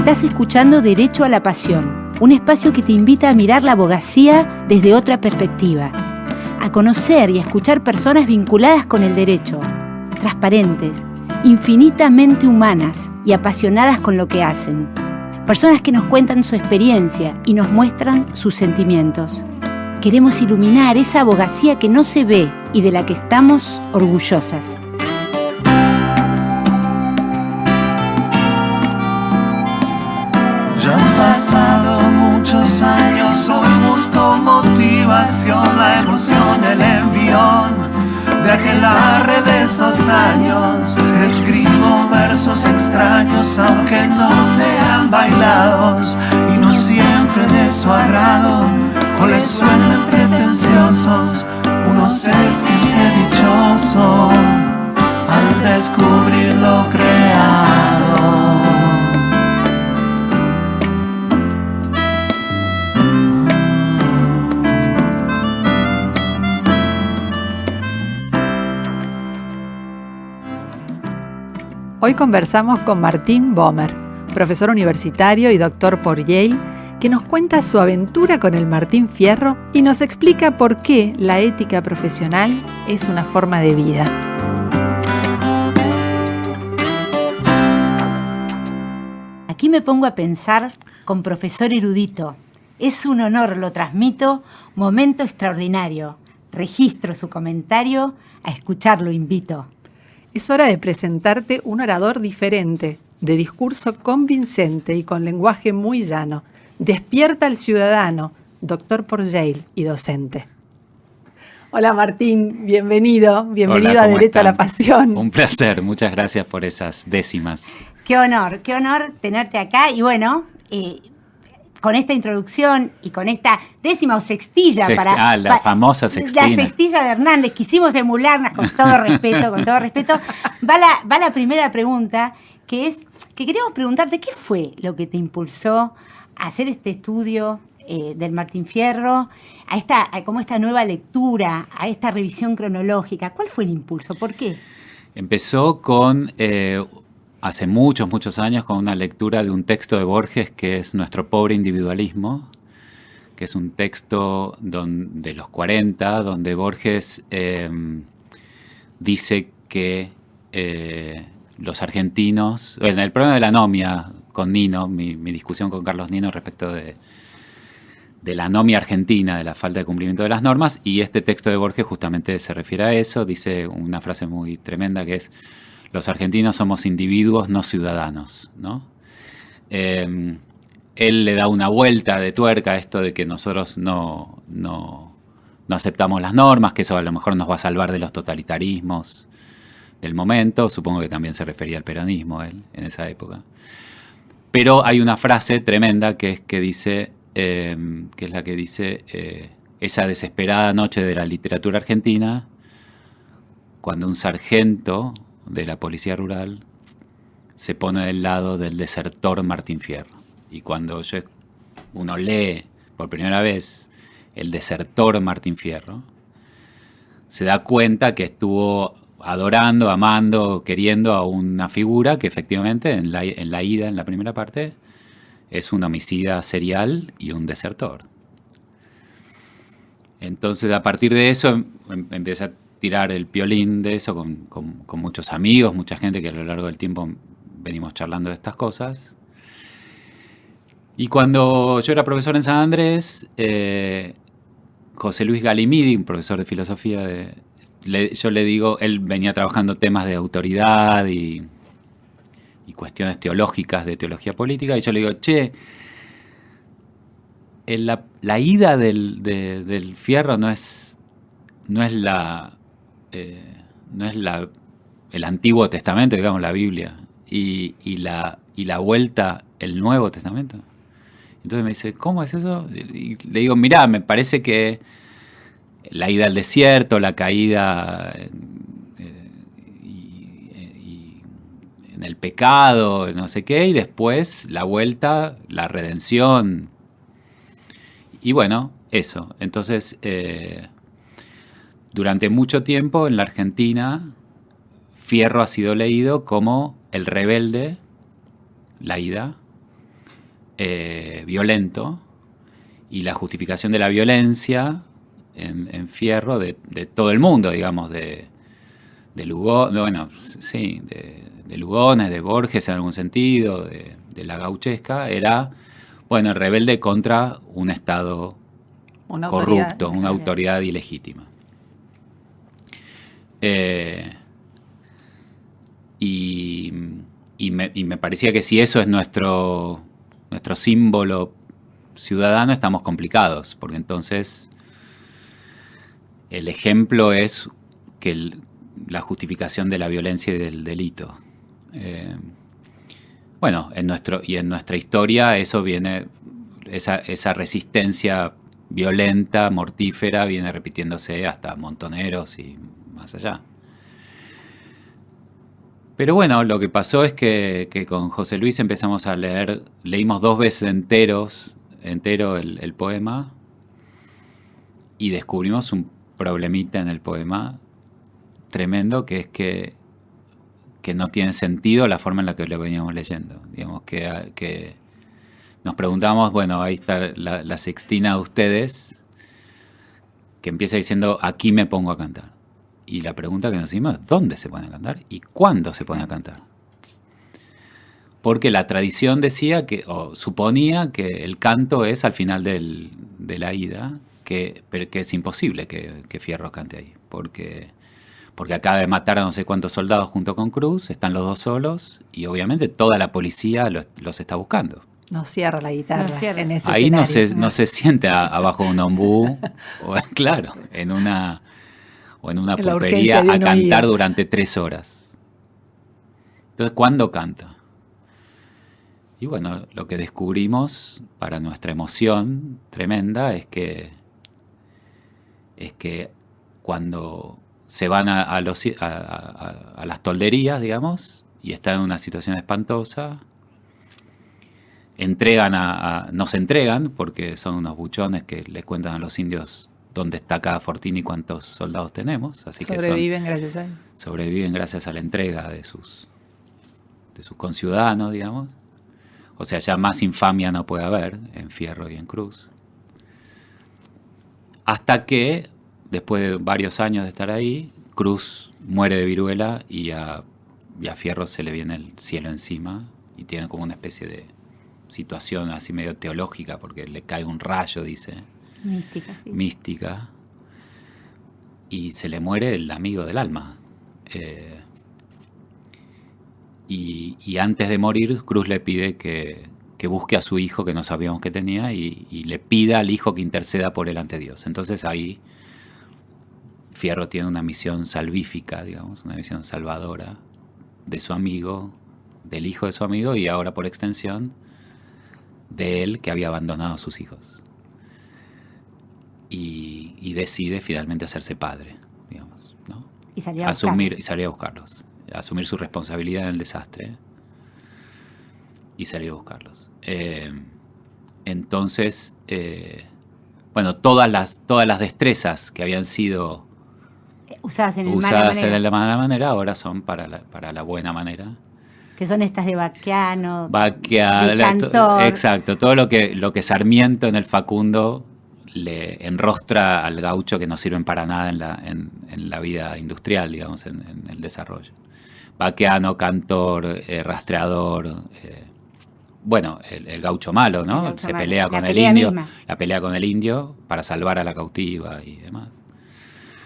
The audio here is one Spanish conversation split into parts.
Estás escuchando Derecho a la Pasión, un espacio que te invita a mirar la abogacía desde otra perspectiva, a conocer y a escuchar personas vinculadas con el derecho, transparentes, infinitamente humanas y apasionadas con lo que hacen. Personas que nos cuentan su experiencia y nos muestran sus sentimientos. Queremos iluminar esa abogacía que no se ve y de la que estamos orgullosas. Ya han pasado muchos años, hoy busco motivación, la emoción, el envión de aquelarre de esos años. Escribo versos extraños, aunque no sean bailados, y no siempre de su agrado, o les suenen pretenciosos. Uno se siente dichoso al descubrir lo creado. Hoy conversamos con Martín Bomer, profesor universitario y doctor por Yale, que nos cuenta su aventura con el Martín Fierro y nos explica por qué la ética profesional es una forma de vida. Aquí me pongo a pensar con profesor erudito. Es un honor, lo transmito, momento extraordinario. Registro su comentario, a escucharlo invito. Es hora de presentarte un orador diferente, de discurso convincente y con lenguaje muy llano. Despierta al ciudadano, doctor por Yale y docente. Hola Martín, bienvenido Hola, a Derecho a la Pasión. Un placer, muchas gracias por esas décimas. Qué honor tenerte acá y bueno, con esta introducción y con esta décima o sextilla la famosa sextina. La sextilla de Hernández, quisimos emularlas con todo respeto, va la primera pregunta, que es que queremos preguntarte qué fue lo que te impulsó a hacer este estudio del Martín Fierro, a esta nueva lectura, a esta revisión cronológica. ¿Cuál fue el impulso? ¿Por qué? Empezó con hace muchos años con una lectura de un texto de Borges que es Nuestro pobre individualismo, que es un texto de los 40, donde Borges dice que los argentinos, en el problema de la anomia con Nino, mi discusión con Carlos Nino respecto de la anomia argentina, de la falta de cumplimiento de las normas, y este texto de Borges justamente se refiere a eso, dice una frase muy tremenda que es: los argentinos somos individuos, no ciudadanos, ¿no? Él le da una vuelta de tuerca a esto de que nosotros no aceptamos las normas, que eso a lo mejor nos va a salvar de los totalitarismos del momento. Supongo que también se refería al peronismo él en esa época. Pero hay una frase tremenda que dice, esa desesperada noche de la literatura argentina, cuando un sargento de la policía rural se pone del lado del desertor Martín Fierro. Y cuando uno lee por primera vez el desertor Martín Fierro, se da cuenta que estuvo adorando, amando, queriendo a una figura que efectivamente en la primera parte, es un homicida serial y un desertor. Entonces, a partir de eso, empieza a tirar el piolín de eso con muchos amigos, mucha gente que a lo largo del tiempo venimos charlando de estas cosas. Y cuando yo era profesor en San Andrés, José Luis Galimidi, un profesor de filosofía, yo le digo, él venía trabajando temas de autoridad y cuestiones teológicas, de teología política, y yo le digo, la ida del Fierro no es el Antiguo Testamento, digamos, la Biblia, y la vuelta, el Nuevo Testamento. Entonces me dice, ¿cómo es eso? Y le digo, mirá, me parece que la ida al desierto, la caída en el pecado, no sé qué, y después la vuelta, la redención. Y bueno, eso. Entonces, durante mucho tiempo en la Argentina, Fierro ha sido leído como el rebelde, la ida, violento, y la justificación de la violencia en Fierro de todo el mundo, digamos, de Lugones, bueno, sí, de Lugones, de Borges en algún sentido, de la gauchesca, era, bueno, el rebelde contra un Estado corrupto, una autoridad ilegítima. Y me parecía que si eso es nuestro símbolo ciudadano, estamos complicados, porque entonces el ejemplo es que la justificación de la violencia y del delito. Bueno, en nuestra historia eso viene, esa resistencia violenta, mortífera, viene repitiéndose hasta Montoneros y más allá. Pero bueno, lo que pasó es que con José Luis empezamos a leímos 2 veces entero el poema, y descubrimos un problemita en el poema tremendo, que es que no tiene sentido la forma en la que lo veníamos leyendo. Digamos que nos preguntamos, bueno, ahí está la sextina de ustedes, que empieza diciendo, aquí me pongo a cantar. Y la pregunta que nos hicimos es, ¿dónde se pone a cantar? ¿Y cuándo se pone a cantar? Porque la tradición decía o suponía que el canto es al final de la ida, pero que es imposible que Fierro cante ahí. Porque acaba de matar a no sé cuántos soldados junto con Cruz, están los 2 solos, y obviamente toda la policía los está buscando. No cierra la guitarra en ese ahí escenario. no se siente abajo de un ombú, claro, en una pulpería a cantar durante 3 horas. Entonces, ¿cuándo canta? Y bueno, lo que descubrimos para nuestra emoción tremenda es que cuando se van a las tolderías, digamos, y están en una situación espantosa, nos entregan, porque son unos buchones que le cuentan a los indios dónde está cada fortín y cuántos soldados tenemos. Así sobreviven gracias a él. Sobreviven gracias a la entrega de sus conciudadanos, digamos. O sea, ya más infamia no puede haber en Fierro y en Cruz. Hasta que, después de varios años de estar ahí, Cruz muere de viruela y a Fierro se le viene el cielo encima, y tiene como una especie de situación así medio teológica, porque le cae un rayo, dice. Mística, sí. Mística. Y se le muere el amigo del alma. Y antes de morir, Cruz le pide que busque a su hijo, que no sabíamos que tenía, y le pida al hijo que interceda por él ante Dios. Entonces ahí Fierro tiene una misión salvífica, digamos, una misión salvadora de su amigo, del hijo de su amigo, y ahora por extensión de él, que había abandonado a sus hijos. Y decide finalmente hacerse padre, digamos, ¿no? Y salir a buscarlos. Asumir su responsabilidad en el desastre y salir a buscarlos. Entonces, bueno, todas las destrezas que habían sido usadas en la mala manera ahora son para la buena manera. Que son estas de Baqueano, de Cantor. Exacto, todo lo que Sarmiento en el Facundo le enrostra al gaucho, que no sirven para nada en la vida industrial, digamos, en el desarrollo. Baqueano, Cantor, rastreador, bueno, el gaucho malo, ¿no? Se pelea con el indio, la pelea con el indio para salvar a la cautiva y demás.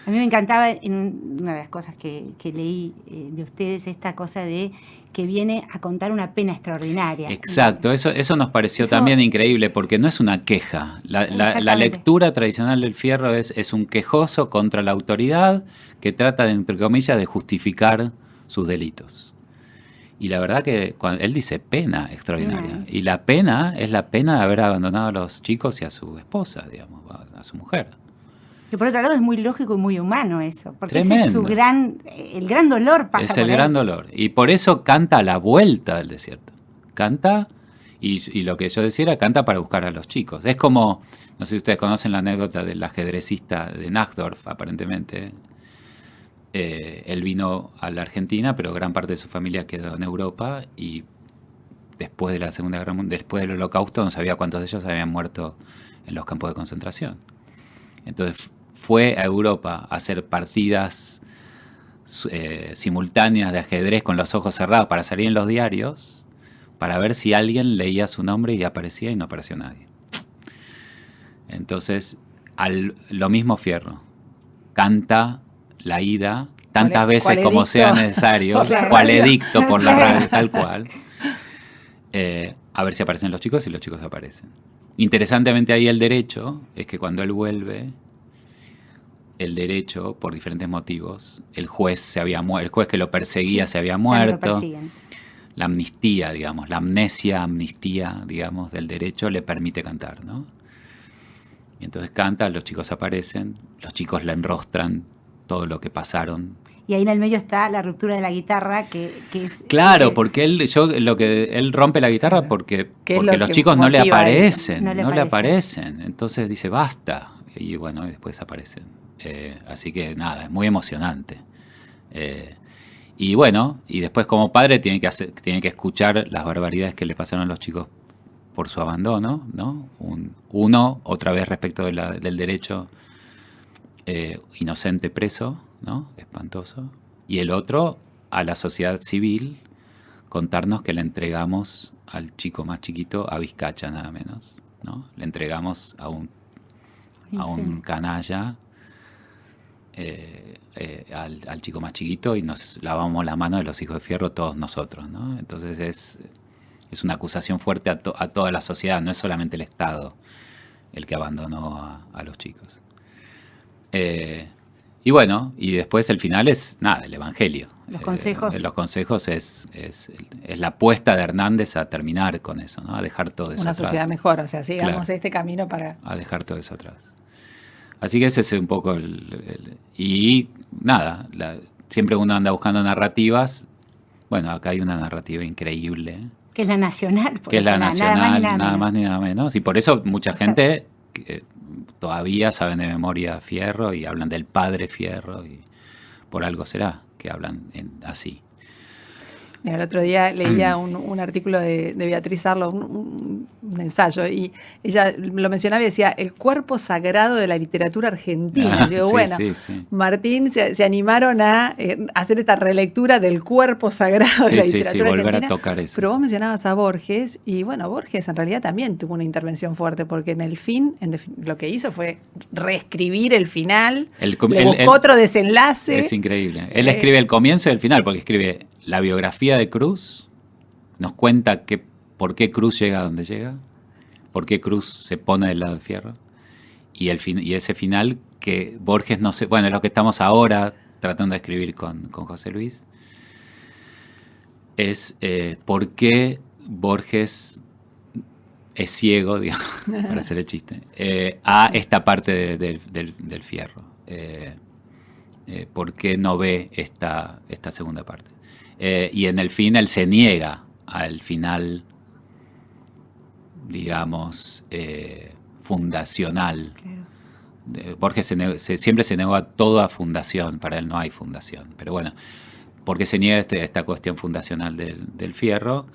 A mí me encantaba, una de las cosas que leí de ustedes, esta cosa de que viene a contar una pena extraordinaria. Exacto, eso nos pareció también increíble, porque no es una queja. La lectura tradicional del Fierro es un quejoso contra la autoridad que trata, entre comillas, de justificar sus delitos. Y la verdad que cuando él dice pena extraordinaria, y la pena es la pena de haber abandonado a los chicos y a su esposa, digamos, a su mujer. Que por otro lado es muy lógico y muy humano eso, porque Tremendo. Ese es el gran dolor pasa por él. Es el gran dolor. Y por eso canta a la vuelta del desierto. Canta, y lo que yo decía era, canta para buscar a los chicos. Es como, no sé si ustedes conocen la anécdota del ajedrecista de Nachtdorf, aparentemente. Él vino a la Argentina, pero gran parte de su familia quedó en Europa, y después después de la Segunda Guerra Mundial, después del Holocausto, no sabía cuántos de ellos habían muerto en los campos de concentración. Entonces fue a Europa a hacer partidas simultáneas de ajedrez con los ojos cerrados para salir en los diarios, para ver si alguien leía su nombre y aparecía, y no apareció nadie. Entonces, lo mismo Fierro. Canta la ida tantas veces como sea necesario, cual edicto por la radio, tal cual. A ver si aparecen los chicos, y los chicos aparecen. Interesantemente ahí el derecho es que cuando él vuelve, el derecho, por diferentes motivos, el juez se había muerto, el juez que lo perseguía se había muerto. La amnistía, digamos, la amnistía, digamos, del derecho le permite cantar, ¿no? Y entonces canta, los chicos aparecen, los chicos le enrostran todo lo que pasaron. Y ahí en el medio está la ruptura de la guitarra, que es... Claro, porque él rompe la guitarra porque los chicos no le aparecen, no le aparecen. Entonces dice, basta. Y bueno, y después aparecen. Así que nada, es muy emocionante. Y bueno, y después como padre tiene que escuchar las barbaridades que le pasaron a los chicos por su abandono, ¿no? Uno, otra vez respecto del derecho, inocente preso, ¿no? Espantoso. Y el otro, a la sociedad civil, contarnos que le entregamos al chico más chiquito a Vizcacha, nada menos, ¿no? Le entregamos a un canalla, al chico más chiquito, y nos lavamos la mano de los hijos de Fierro todos nosotros, ¿no? Entonces es una acusación fuerte a toda la sociedad, no es solamente el Estado el que abandonó a los chicos. Y bueno, y después el final es nada, el Evangelio. Los consejos. Los consejos es la apuesta de Hernández a terminar con eso, ¿no? A dejar todo eso atrás. Una sociedad mejor, o sea, sigamos este camino para... A dejar todo eso atrás. Así que ese es un poco y nada, siempre uno anda buscando narrativas. Bueno, acá hay una narrativa increíble. Que es la nacional. Que es la nacional, nada más ni nada menos. Y por eso mucha gente todavía saben de memoria Fierro y hablan del padre Fierro, y por algo será que hablan así. Mira, el otro día leía un artículo de Beatriz Arlo, un ensayo, y ella lo mencionaba y decía, el cuerpo sagrado de la literatura argentina. Digo, sí. Martín se animaron a hacer esta relectura del cuerpo sagrado de la literatura volver argentina. A tocar eso. Pero vos mencionabas a Borges, y bueno, Borges en realidad también tuvo una intervención fuerte, porque en el fin, lo que hizo fue reescribir el final, le buscó otro desenlace. Es increíble. Él escribe el comienzo y el final, porque escribe la biografía de Cruz, nos cuenta por qué Cruz llega a donde llega, por qué Cruz se pone del lado de Fierro, y ese final que Borges no sé, bueno, es lo que estamos ahora tratando de escribir con José Luis, es por qué Borges es ciego, digamos, para hacer el chiste, a esta parte del Fierro. ¿Por qué no ve esta segunda parte? Y en el fin él se niega al final, digamos, fundacional. Claro. Borges siempre se negó a toda fundación, para él no hay fundación. Pero bueno, porque se niega esta cuestión fundacional del Fierro,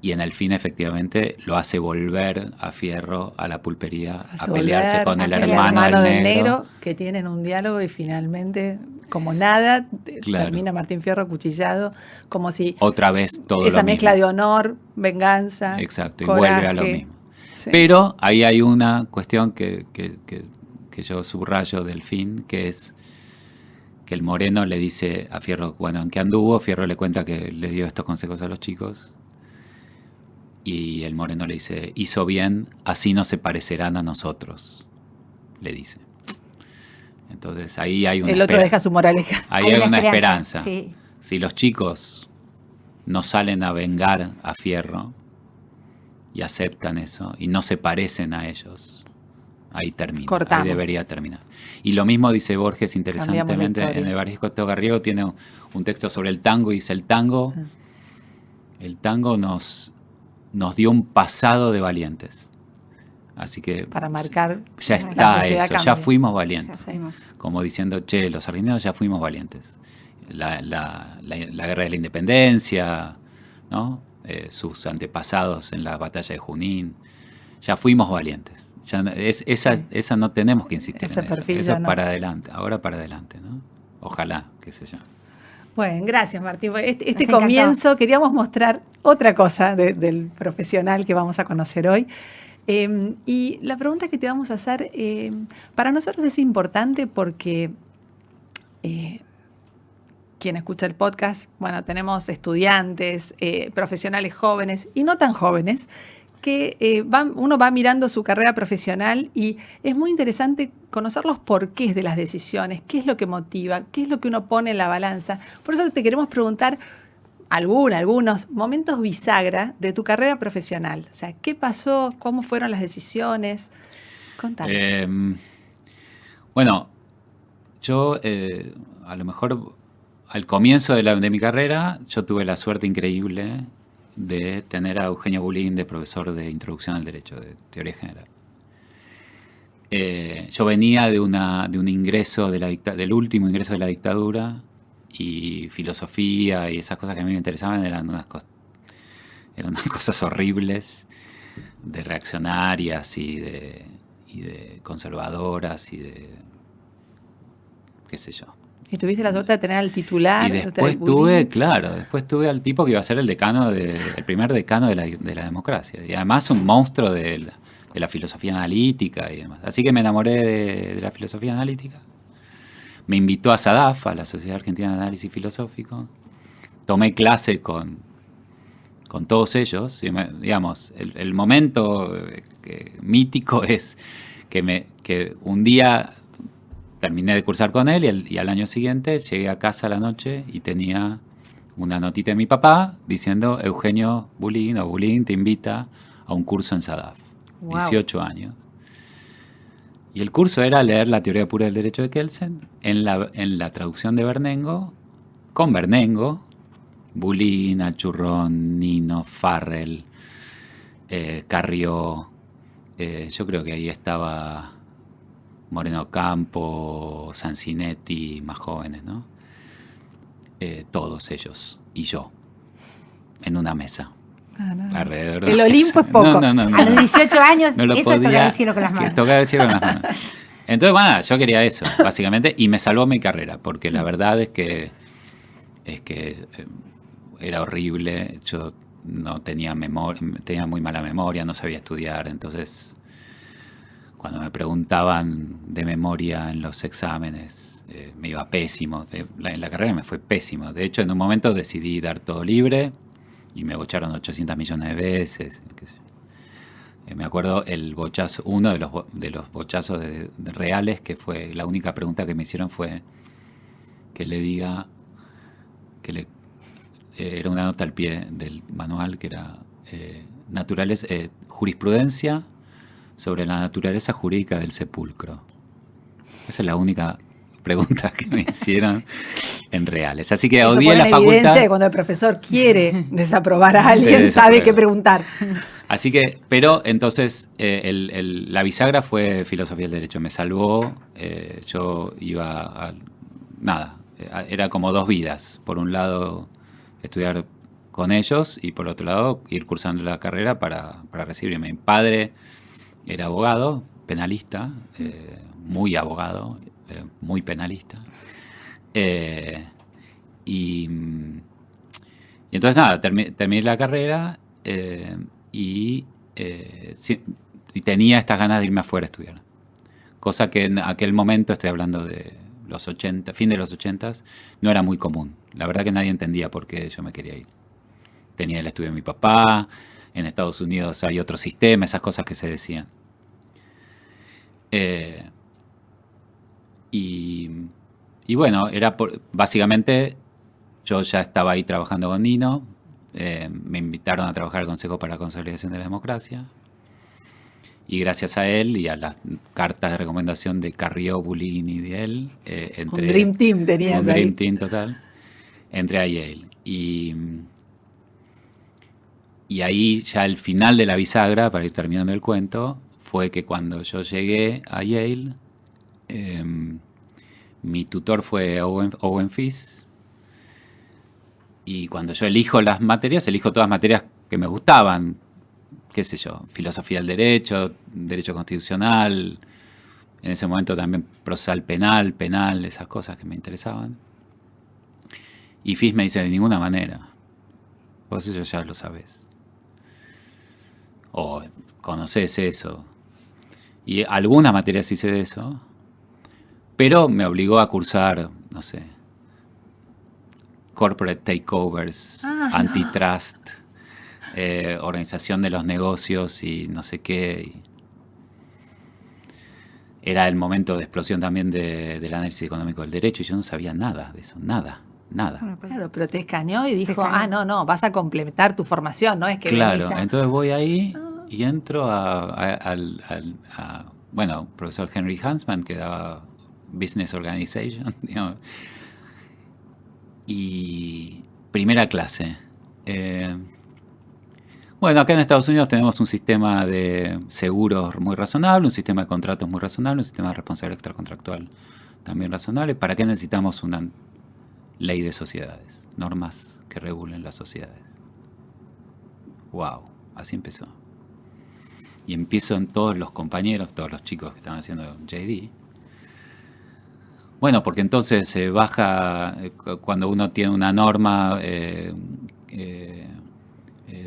y en el fin efectivamente lo hace volver a Fierro a la pulpería, a pelearse con el hermano del negro, que tienen un diálogo, y finalmente, como nada, termina Martín Fierro acuchillado, como si otra vez todo esa lo mezcla mismo. de honor, venganza, exacto, coraje, y vuelve a lo mismo. Sí. Pero ahí hay una cuestión que yo subrayo del fin, que es que el Moreno le dice a Fierro, bueno, ¿en qué anduvo? Fierro le cuenta que le dio estos consejos a los chicos, y el Moreno le dice, hizo bien, así no se parecerán a nosotros, le dice. Entonces ahí hay una el otro deja su moraleja. Ahí hay una esperanza. Sí. Si los chicos no salen a vengar a Fierro y aceptan eso y no se parecen a ellos, ahí termina. Cortamos. Ahí debería terminar. Y lo mismo dice Borges interesantemente en Evaristo Garriego, tiene un texto sobre el tango, y dice el tango nos dio un pasado de valientes. Así que para marcar ya está eso, cambia. ya fuimos valientes. Ya sabemos. Como diciendo, los argentinos ya fuimos valientes. La guerra de la independencia, ¿no? sus antepasados en la batalla de Junín. Ya fuimos valientes. Ya esa no tenemos que insistir Ese en eso. perfil Eso ya es no. para adelante, ahora para adelante, ¿no? Ojalá, qué sé yo. Bueno, gracias Martín. Este Nos encantó. comienzo queríamos mostrar otra cosa del profesional que vamos a conocer hoy. Y la pregunta que te vamos a hacer, para nosotros es importante porque quien escucha el podcast, bueno, tenemos estudiantes, profesionales jóvenes y no tan jóvenes, que uno va mirando su carrera profesional y es muy interesante conocer los porqués de las decisiones, qué es lo que motiva, qué es lo que uno pone en la balanza. Por eso te queremos preguntar algunos momentos bisagra de tu carrera profesional. O sea, ¿qué pasó? ¿Cómo fueron las decisiones? Contanos. Bueno, yo a lo mejor al comienzo de mi carrera yo tuve la suerte increíble de tener a Eugenio Bulín de profesor de Introducción al Derecho, de Teoría General. Yo venía de un ingreso del último ingreso de la dictadura, y filosofía y esas cosas que a mí me interesaban eran unas cosas horribles, de reaccionarias y de conservadoras y de qué sé yo. ¿Y tuviste la suerte de tener al titular? Y después tuve al tipo que iba a ser el primer decano de la democracia. Y además un monstruo de la filosofía analítica y demás. Así que me enamoré de la filosofía analítica. Me invitó a SADAF, a la Sociedad Argentina de Análisis Filosófico. Tomé clase con todos ellos. Y digamos, el momento mítico es que un día terminé de cursar con él y al año siguiente llegué a casa a la noche y tenía una notita de mi papá diciendo Eugenio Bulín te invita a un curso en SADAF. Wow. 18 años. Y el curso era leer la teoría pura del derecho de Kelsen en la traducción de Bernengo, con Bernengo, Bulín, Achurrón, Nino, Farrell, Carrió. Yo creo que ahí estaba Moreno Campo, Sancinetti, más jóvenes, ¿no? Todos ellos y yo en una mesa. Alrededor de el Olimpo es poco. No. A los 18 años, no eso es tocar el cielo con las manos. Tocar el cielo con las manos. Entonces, bueno, yo quería eso, básicamente, y me salvó mi carrera, porque la verdad es que era horrible. Yo no tenía memoria, tenía muy mala memoria, no sabía estudiar, entonces cuando me preguntaban de memoria en los exámenes, me iba pésimo. En la carrera me fue pésimo. De hecho, en un momento decidí dar todo libre y me bocharon 800 millones de veces. Me acuerdo el bochazo, uno de los bochazos de reales, que fue la única pregunta que me hicieron fue que le diga era una nota al pie del manual que era jurisprudencia sobre la naturaleza jurídica del sepulcro. Esa es la única pregunta que me hicieron en reales. Así que odié la facultad. Evidencia de cuando el profesor quiere desaprobar a alguien, sabe qué preguntar. Así que, pero entonces la bisagra fue filosofía del derecho. Me salvó. Yo iba era como dos vidas. Por un lado, estudiar con ellos y por otro lado, ir cursando la carrera para recibirme. Mi padre era abogado, penalista, muy abogado, muy penalista. Y entonces nada, terminé la carrera y tenía estas ganas de irme afuera a estudiar. Cosa que en aquel momento, estoy hablando de los 80, fin de los 80, no era muy común. La verdad que nadie entendía por qué yo me quería ir. Tenía el estudio de mi papá, en Estados Unidos hay otro sistema, esas cosas que se decían. Y bueno, básicamente yo ya estaba ahí trabajando con Nino, me invitaron a trabajar al Consejo para la Consolidación de la Democracia y gracias a él y a las cartas de recomendación de Carrió, Bulín y de él, un Dream Team tenías ahí. Un Dream Team total, entré a Yale y ahí ya el final de la bisagra, para ir terminando el cuento, fue que cuando yo llegué a Yale, mi tutor fue Owen Fiss, y cuando yo elijo las materias, elijo todas materias que me gustaban, qué sé yo, filosofía del derecho, derecho constitucional, en ese momento también procesal penal, esas cosas que me interesaban. Y FIS me dice, de ninguna manera, vos eso ya lo sabés. O conocés eso. Y algunas materias hice de eso, pero me obligó a cursar, no sé, corporate takeovers, antitrust, organización de los negocios y no sé qué. Era el momento de explosión también del análisis económico del derecho y yo no sabía nada de eso, nada. Claro, pero te escaneó y dijo, no, vas a complementar tu formación, no es que claro, venís a... Entonces voy ahí y entro bueno, profesor Henry Hansman, que daba Business Organization, digamos, y primera clase. Bueno, acá en Estados Unidos tenemos un sistema de seguros muy razonable, un sistema de contratos muy razonable, un sistema de responsabilidad extracontractual también razonable. ¿Para qué necesitamos una ley de sociedades? Normas que regulen las sociedades. Wow, así empezó. Y empiezo en todos los compañeros, todos los chicos que estaban haciendo JD. Bueno, porque entonces se baja, cuando uno tiene una norma,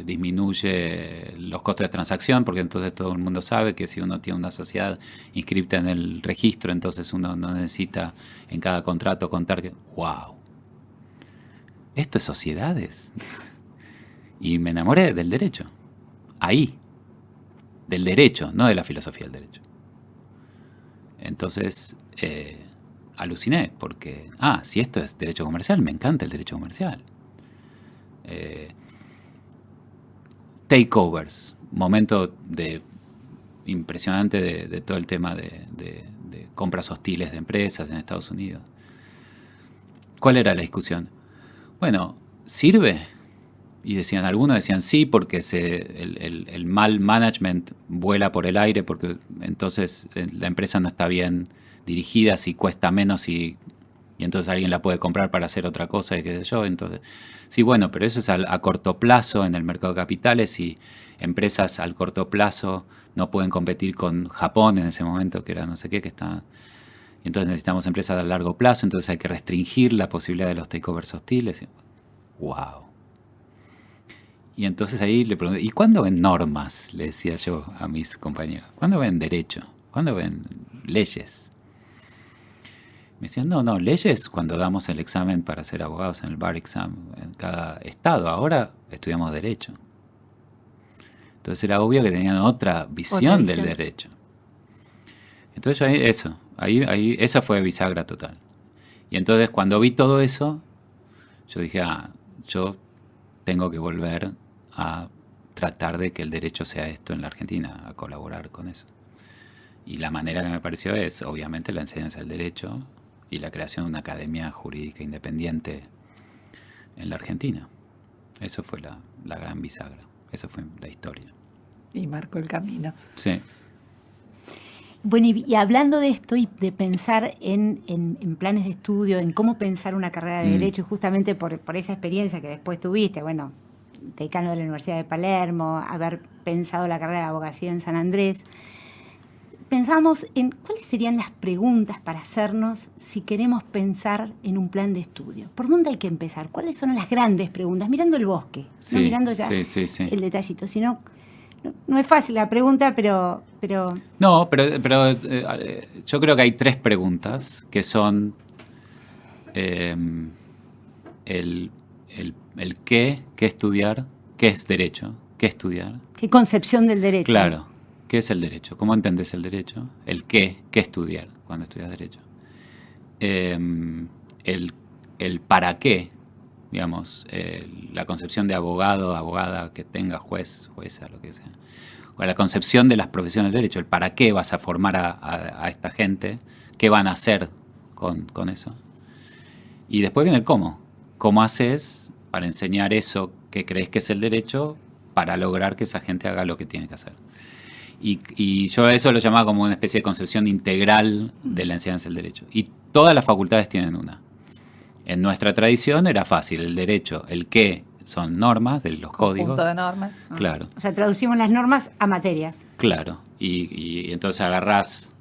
disminuye los costos de transacción, porque entonces todo el mundo sabe que si uno tiene una sociedad inscripta en el registro, entonces uno no necesita en cada contrato contar que... ¡Wow! ¿Esto es sociedades? Y me enamoré del derecho. Ahí. Del derecho, no de la filosofía del derecho. Entonces, aluciné, porque, si esto es derecho comercial, me encanta el derecho comercial. Takeovers, momento impresionante de todo el tema de compras hostiles de empresas en Estados Unidos. ¿Cuál era la discusión? Bueno, ¿sirve? Y algunos decían sí, porque el mal management vuela por el aire, porque entonces la empresa no está bien dirigida, si cuesta menos y entonces alguien la puede comprar para hacer otra cosa y qué sé yo. Entonces, sí, bueno, pero eso es a corto plazo en el mercado de capitales y empresas al corto plazo no pueden competir con Japón en ese momento, que era no sé qué, que está... Y entonces necesitamos empresas a largo plazo, entonces hay que restringir la posibilidad de los takeovers hostiles. ¡Wow! Y entonces ahí le pregunté, ¿y cuándo ven normas? Le decía yo a mis compañeros. ¿Cuándo ven derecho? ¿Cuándo ven leyes? Me decían, no, leyes cuando damos el examen para ser abogados en el bar exam en cada estado. Ahora estudiamos derecho. Entonces era obvio que tenían otra visión del derecho. Entonces ahí esa fue bisagra total. Y entonces cuando vi todo eso, yo dije, yo tengo que volver a tratar de que el derecho sea esto en la Argentina, a colaborar con eso. Y la manera que me pareció es, obviamente, la enseñanza del derecho y la creación de una academia jurídica independiente en la Argentina. Eso fue la gran bisagra. Esa fue la historia. Y marcó el camino. Sí. Bueno, y hablando de esto y de pensar en planes de estudio, en cómo pensar una carrera de Derecho, justamente por esa experiencia que después tuviste, bueno, decano de la Universidad de Palermo, haber pensado la carrera de abogacía en San Andrés, pensamos en cuáles serían las preguntas para hacernos si queremos pensar en un plan de estudio. ¿Por dónde hay que empezar? ¿Cuáles son las grandes preguntas? Mirando el bosque, sí, no mirando ya el detallito, sino... No es fácil la pregunta, pero... No, pero yo creo que hay tres preguntas que son el qué estudiar, qué es derecho, qué estudiar. ¿Qué concepción del derecho? Claro, ¿qué es el derecho? ¿Cómo entendés el derecho? El qué estudiar cuando estudias derecho. El para qué, digamos, la concepción de abogado, abogada que tenga, juez, jueza, lo que sea. O la concepción de las profesiones del derecho, el para qué vas a formar a esta gente, qué van a hacer con eso. Y después viene el cómo. ¿Cómo haces para enseñar eso que crees que es el derecho para lograr que esa gente haga lo que tiene que hacer? Y yo eso lo llamaba como una especie de concepción integral de la enseñanza del derecho. Y todas las facultades tienen una. En nuestra tradición era fácil, el derecho, el qué son normas de los códigos. Conjunto de normas. Claro. O sea, traducimos las normas a materias. Claro, y entonces agarrás,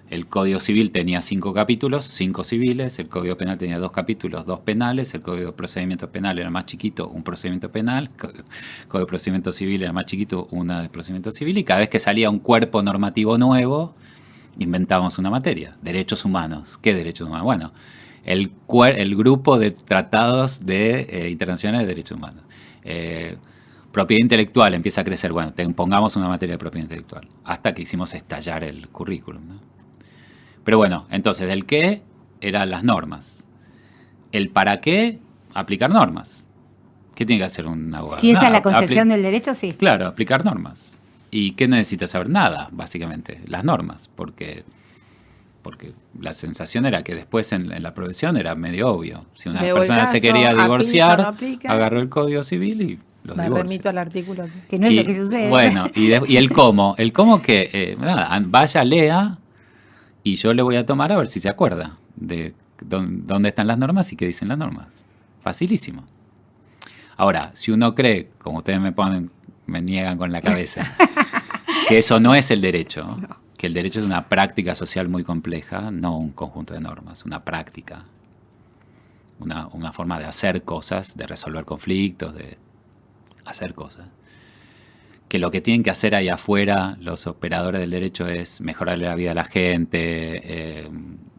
el Código Civil tenía 5 capítulos, 5 civiles, el Código Penal tenía 2 capítulos, 2 penales, el Código de Procedimiento Penal era más chiquito, un procedimiento penal, el Código de Procedimiento Civil era más chiquito, una de procedimiento civil, y cada vez que salía un cuerpo normativo nuevo, inventábamos una materia, derechos humanos. ¿Qué derechos humanos? Bueno, el grupo de tratados internacionales de derechos humanos. Propiedad intelectual empieza a crecer. Bueno, pongamos una materia de propiedad intelectual. Hasta que hicimos estallar el currículum, ¿no? Pero bueno, entonces, ¿del qué? Eran las normas. El para qué, aplicar normas. ¿Qué tiene que hacer un abogado? Si esa Nada, es la concepción del derecho, sí. Claro, aplicar normas. ¿Y qué necesitas saber? Nada, básicamente, las normas. Porque la sensación era que después en la profesión era medio obvio. Si una Leo el persona se caso, quería divorciar, aplica, no aplica. agarró el Código Civil y los Me divorcia. remito al artículo. Que no es lo que sucede. Bueno, y el cómo. El cómo que, nada, vaya, lea, y yo le voy a tomar a ver si se acuerda de dónde están las normas y qué dicen las normas. Facilísimo. Ahora, si uno cree, como ustedes me niegan con la cabeza, que eso no es el derecho, que el derecho es una práctica social muy compleja, no un conjunto de normas, una práctica, una forma de hacer cosas, de resolver conflictos, de hacer cosas. Que lo que tienen que hacer ahí afuera los operadores del derecho es mejorarle la vida a la gente,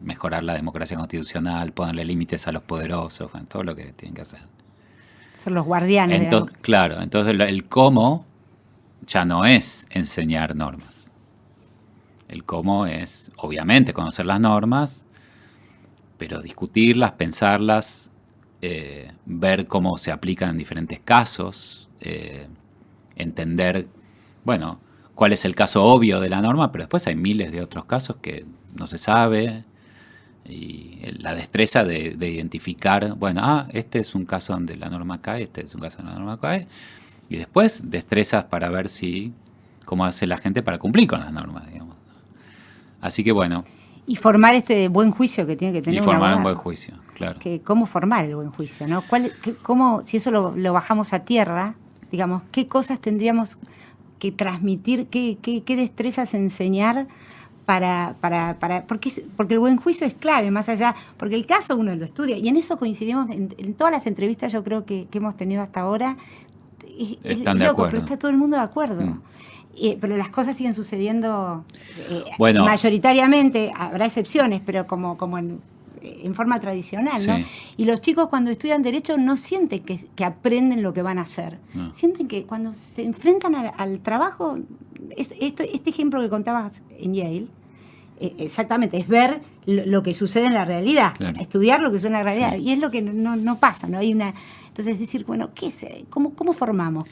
mejorar la democracia constitucional, ponerle límites a los poderosos, bueno, todo lo que tienen que hacer. Son los guardianes. Entonces, claro, entonces el cómo ya no es enseñar normas. El cómo es, obviamente, conocer las normas, pero discutirlas, pensarlas, ver cómo se aplican en diferentes casos, entender, bueno, cuál es el caso obvio de la norma, pero después hay miles de otros casos que no se sabe, y la destreza de identificar, bueno, este es un caso donde la norma cae, este es un caso donde la norma cae, y después destrezas para ver cómo hace la gente para cumplir con las normas, digamos. Así que bueno. Y formar este buen juicio que tiene que tener Y formar abogado. un buen juicio, claro. ¿Cómo formar el buen juicio? ¿No? ¿Cómo, si eso lo bajamos a tierra, digamos, qué cosas tendríamos que transmitir, qué destrezas enseñar porque el buen juicio es clave, más allá, porque el caso uno lo estudia, y en eso coincidimos en todas las entrevistas yo creo que hemos tenido hasta ahora. Están de loco, acuerdo. pero está todo el mundo de acuerdo. Pero las cosas siguen sucediendo Bueno, mayoritariamente, habrá excepciones, pero como en forma tradicional, ¿no? Sí. Y los chicos cuando estudian Derecho no sienten que aprenden lo que van a hacer. No. Sienten que cuando se enfrentan al trabajo, este ejemplo que contabas en Yale, exactamente, es ver lo que sucede en la realidad, Claro. estudiar lo que sucede en la realidad. Sí. Y es lo que no pasa, ¿no? Entonces, es decir, bueno, ¿cómo formamos?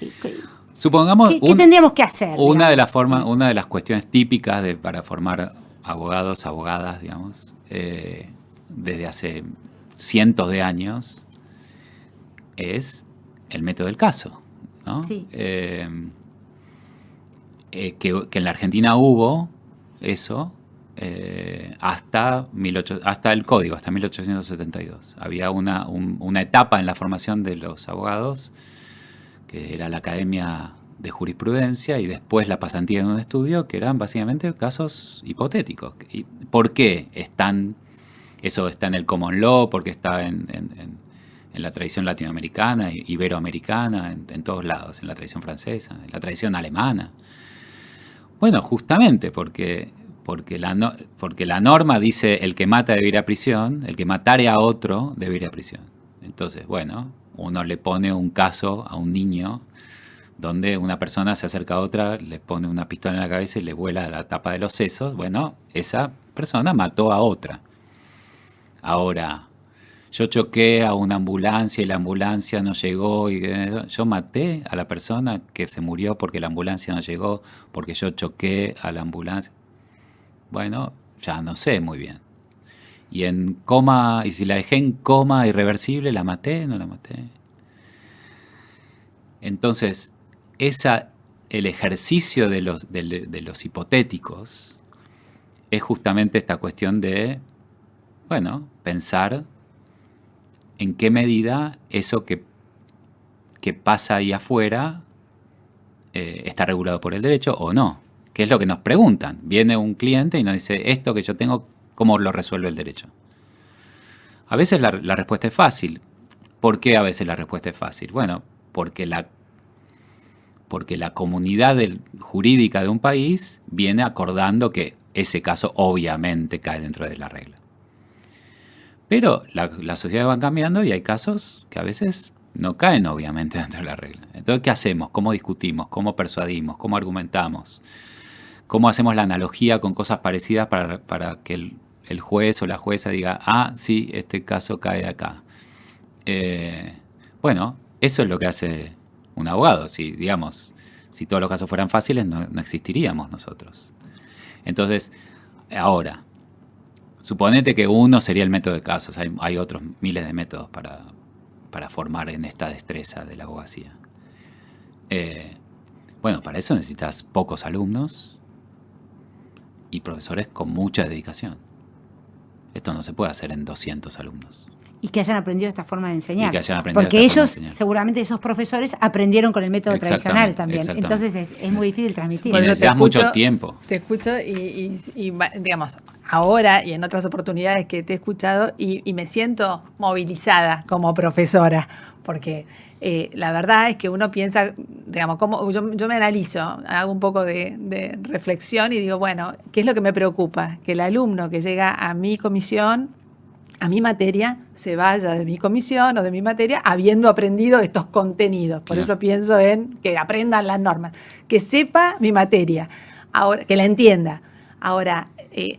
Supongamos ¿Qué tendríamos que hacer? una digamos? de las cuestiones típicas para formar abogados, abogadas, digamos, desde hace cientos de años, es el método del caso, ¿no? Sí. Que en la Argentina hubo eso hasta el Código, hasta 1872. Había una etapa en la formación de los abogados que era la Academia de Jurisprudencia y después la pasantía en un estudio que eran básicamente casos hipotéticos. ¿Y por qué eso está en el common law? Porque está en la tradición latinoamericana, iberoamericana, en todos lados, en la tradición francesa, en la tradición alemana. Bueno, justamente porque la norma dice el que mata debe ir a prisión, el que matare a otro debe ir a prisión. Entonces, bueno, uno le pone un caso a un niño donde una persona se acerca a otra, le pone una pistola en la cabeza y le vuela la tapa de los sesos. Bueno, esa persona mató a otra. Ahora, yo choqué a una ambulancia y la ambulancia no llegó. Yo maté a la persona que se murió porque la ambulancia no llegó, porque yo choqué a la ambulancia. Bueno, ya no sé muy bien. Y si la dejé en coma irreversible, ¿la maté? ¿No la maté? Entonces, el ejercicio de los hipotéticos es justamente esta cuestión de, bueno, pensar en qué medida eso que que pasa ahí afuera está regulado por el derecho o no. ¿Qué es lo que nos preguntan? Viene un cliente y nos dice, esto que yo tengo, ¿cómo lo resuelve el derecho? A veces la respuesta es fácil. ¿Por qué a veces la respuesta es fácil? Bueno, porque la comunidad jurídica de un país viene acordando que ese caso obviamente cae dentro de la regla. Pero las sociedades van cambiando y hay casos que a veces no caen obviamente dentro de la regla. Entonces, ¿qué hacemos? ¿Cómo discutimos? ¿Cómo persuadimos? ¿Cómo argumentamos? ¿Cómo hacemos la analogía con cosas parecidas para que el juez o la jueza diga, sí, este caso cae acá? Bueno, eso es lo que hace un abogado. Si todos los casos fueran fáciles, no existiríamos nosotros. Entonces, ahora, suponete que uno sería el método de casos. Hay otros miles de métodos para formar en esta destreza de la abogacía. Bueno, para eso necesitas pocos alumnos y profesores con mucha dedicación. Esto no se puede hacer en 200 alumnos. Y que hayan aprendido esta forma de enseñar. Porque ellos, seguramente esos profesores, aprendieron con el método tradicional también. Entonces es muy difícil transmitir. Y necesitas mucho tiempo. Te escucho y digamos, ahora y en otras oportunidades que te he escuchado y me siento movilizada como profesora. Porque la verdad es que uno piensa, digamos, yo me analizo, hago un poco de reflexión y digo, bueno, ¿qué es lo que me preocupa? Que el alumno que llega a mi comisión, a mi materia, se vaya de mi comisión o de mi materia habiendo aprendido estos contenidos. Por eso pienso en que aprendan las normas, que sepa mi materia, ahora, que la entienda. Ahora,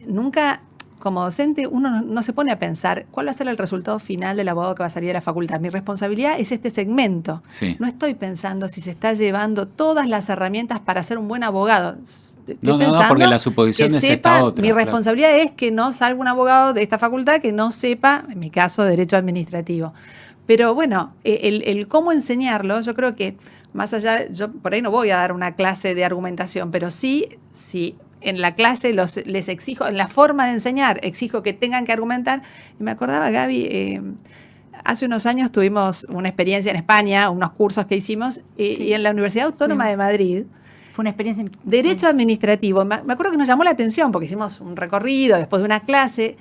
nunca, como docente, uno no se pone a pensar cuál va a ser el resultado final del abogado que va a salir de la facultad. Mi responsabilidad es este segmento. Sí. No estoy pensando si se está llevando todas las herramientas para ser un buen abogado. No, porque la suposición es esta otra. Mi responsabilidad es que no salga un abogado de esta facultad que no sepa, en mi caso, derecho administrativo. Pero bueno, el cómo enseñarlo, yo creo que más allá, yo por ahí no voy a dar una clase de argumentación, pero sí en la clase les exijo, en la forma de enseñar, exijo que tengan que argumentar. Y me acordaba, Gaby, hace unos años tuvimos una experiencia en España, unos cursos que hicimos, y en la Universidad Autónoma de Madrid. Fue una experiencia. Derecho administrativo. Me acuerdo que nos llamó la atención porque hicimos un recorrido después de una clase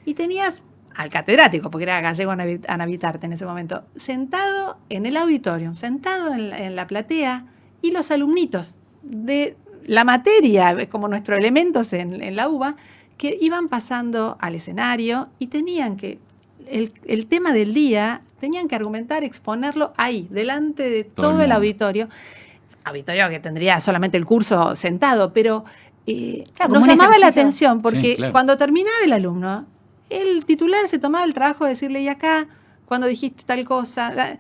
y tenías al catedrático, porque era gallego Anavitarte en ese momento, sentado en el auditorio, sentado en la platea, y los alumnitos de la materia, como nuestros elementos en la UBA, que iban pasando al escenario y tenían que, el tema del día, tenían que argumentar, exponerlo ahí, delante de todo el auditorio que tendría solamente el curso sentado, pero nos llamaba la atención porque cuando terminaba el alumno, el titular se tomaba el trabajo de decirle, y acá, cuando dijiste tal cosa,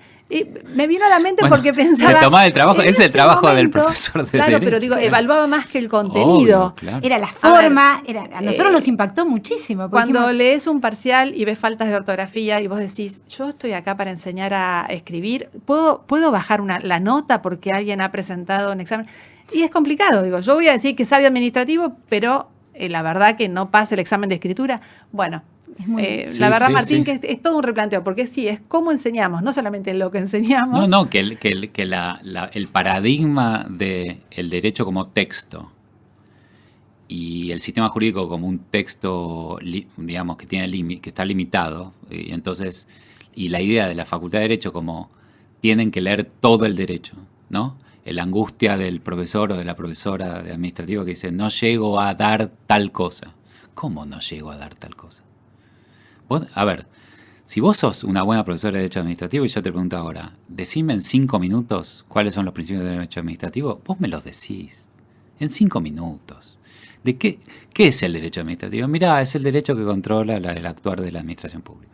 me vino a la mente porque pensaba... Se tomaba el trabajo, es el trabajo del profesor de Claro, derecho, pero digo, evaluaba más que el contenido. Obvio, claro. Era la forma, a nosotros nos impactó muchísimo. Cuando lees un parcial y ves faltas de ortografía y vos decís, yo estoy acá para enseñar a escribir, ¿puedo bajar la nota porque alguien ha presentado un examen? Y es complicado, digo, yo voy a decir que sabe administrativo, pero la verdad que no pasa el examen de escritura. Bueno, la verdad, Martín, que es todo un replanteo, porque es cómo enseñamos, no solamente lo que enseñamos. Que el paradigma del derecho como texto y el sistema jurídico como un texto, digamos, que está limitado, y la idea de la Facultad de Derecho como tienen que leer todo el derecho, ¿no? La angustia del profesor o de la profesora de administrativo que dice, no llego a dar tal cosa. ¿Cómo no llego a dar tal cosa? A ver, si vos sos una buena profesora de Derecho Administrativo y yo te pregunto ahora, decime en 5 minutos cuáles son los principios de Derecho Administrativo, vos me los decís en 5 minutos. ¿De qué es el Derecho Administrativo? Mirá, es el derecho que controla el actuar de la administración pública.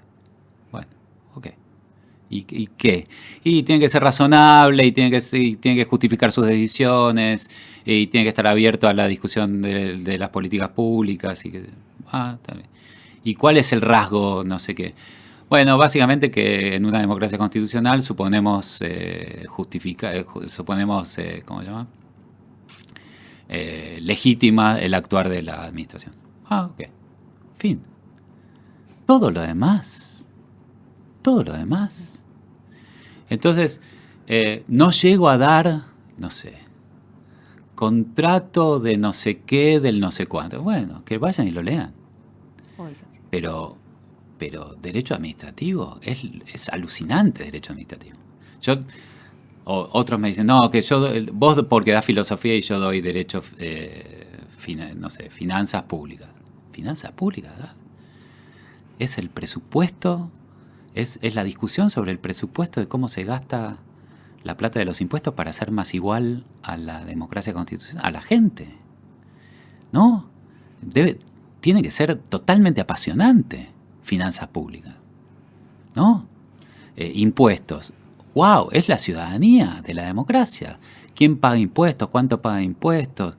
Bueno, ok. ¿Y qué? Y tiene que ser razonable, y tiene que justificar sus decisiones, y tiene que estar abierto a la discusión de las políticas públicas. Está bien. ¿Y cuál es el rasgo? No sé qué. Bueno, básicamente que en una democracia constitucional suponemos ¿cómo se llama? Legítima el actuar de la administración. Ok. Fin. Todo lo demás. Entonces, No llego a dar, no sé, contrato de no sé qué, del no sé cuánto. Bueno, que vayan y lo lean. Pero derecho administrativo es alucinante, derecho administrativo. Otros me dicen, no, que vos porque das filosofía y yo doy derecho, no sé, finanzas públicas. ¿Finanzas públicas? ¿Verdad? Es el presupuesto, es la discusión sobre el presupuesto de cómo se gasta la plata de los impuestos para hacer más igual a la democracia constitucional, a la gente. ¿No? Tiene que ser totalmente apasionante finanzas públicas. ¿No? Impuestos. ¡Wow! Es la ciudadanía de la democracia. ¿Quién paga impuestos? ¿Cuánto paga impuestos?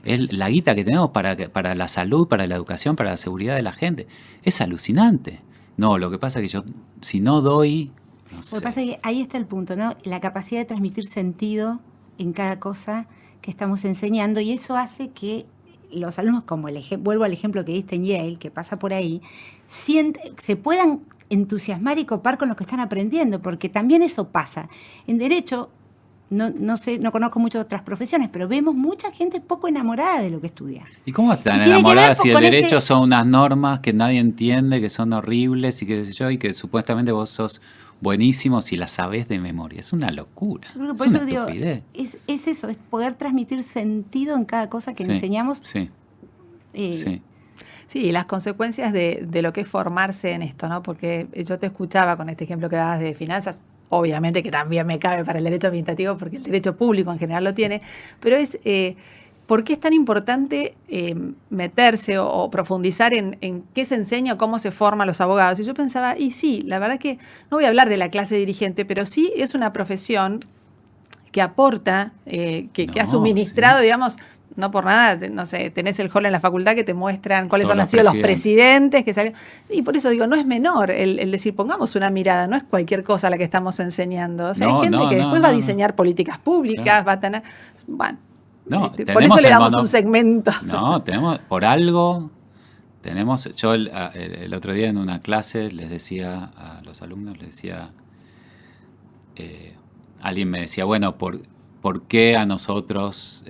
Es la guita que tenemos para la salud, para la educación, para la seguridad de la gente. Es alucinante. No, lo que pasa es que yo, si no doy... No sé. Lo que pasa es que ahí está el punto, ¿no? La capacidad de transmitir sentido en cada cosa que estamos enseñando, y eso hace que los alumnos, como vuelvo al ejemplo que diste en Yale, que pasa por ahí, se puedan entusiasmar y copar con lo que están aprendiendo, porque también eso pasa. En Derecho, no sé, no conozco muchas otras profesiones, pero vemos mucha gente poco enamorada de lo que estudia. ¿Y cómo están enamoradas si el derecho son unas normas que nadie entiende, que son horribles y qué sé yo, y que supuestamente vos sos buenísimo si las sabés de memoria? Es una locura. Yo creo que por eso digo, es eso, es poder transmitir sentido en cada cosa que enseñamos. Sí. Sí, y las consecuencias de lo que es formarse en esto, ¿no? Porque yo te escuchaba con este ejemplo que dabas de finanzas, obviamente que también me cabe para el derecho administrativo, porque el derecho público en general lo tiene, pero es ¿por qué es tan importante meterse o profundizar en qué se enseña o cómo se forman los abogados? Y yo pensaba, y sí, la verdad que no voy a hablar de la clase dirigente, pero sí es una profesión que aporta, que ha suministrado, digamos... No por nada, no sé, tenés el hall en la facultad que te muestran cuáles han sido los presidentes que salieron. Y por eso digo, no es menor el decir, pongamos una mirada, no es cualquier cosa la que estamos enseñando. O sea, hay gente que después va a diseñar políticas públicas, va a tener... Bueno, por eso le damos un segmento. No, tenemos, por algo, yo el otro día en una clase les decía a los alumnos, alguien me decía, bueno, ¿por qué a nosotros...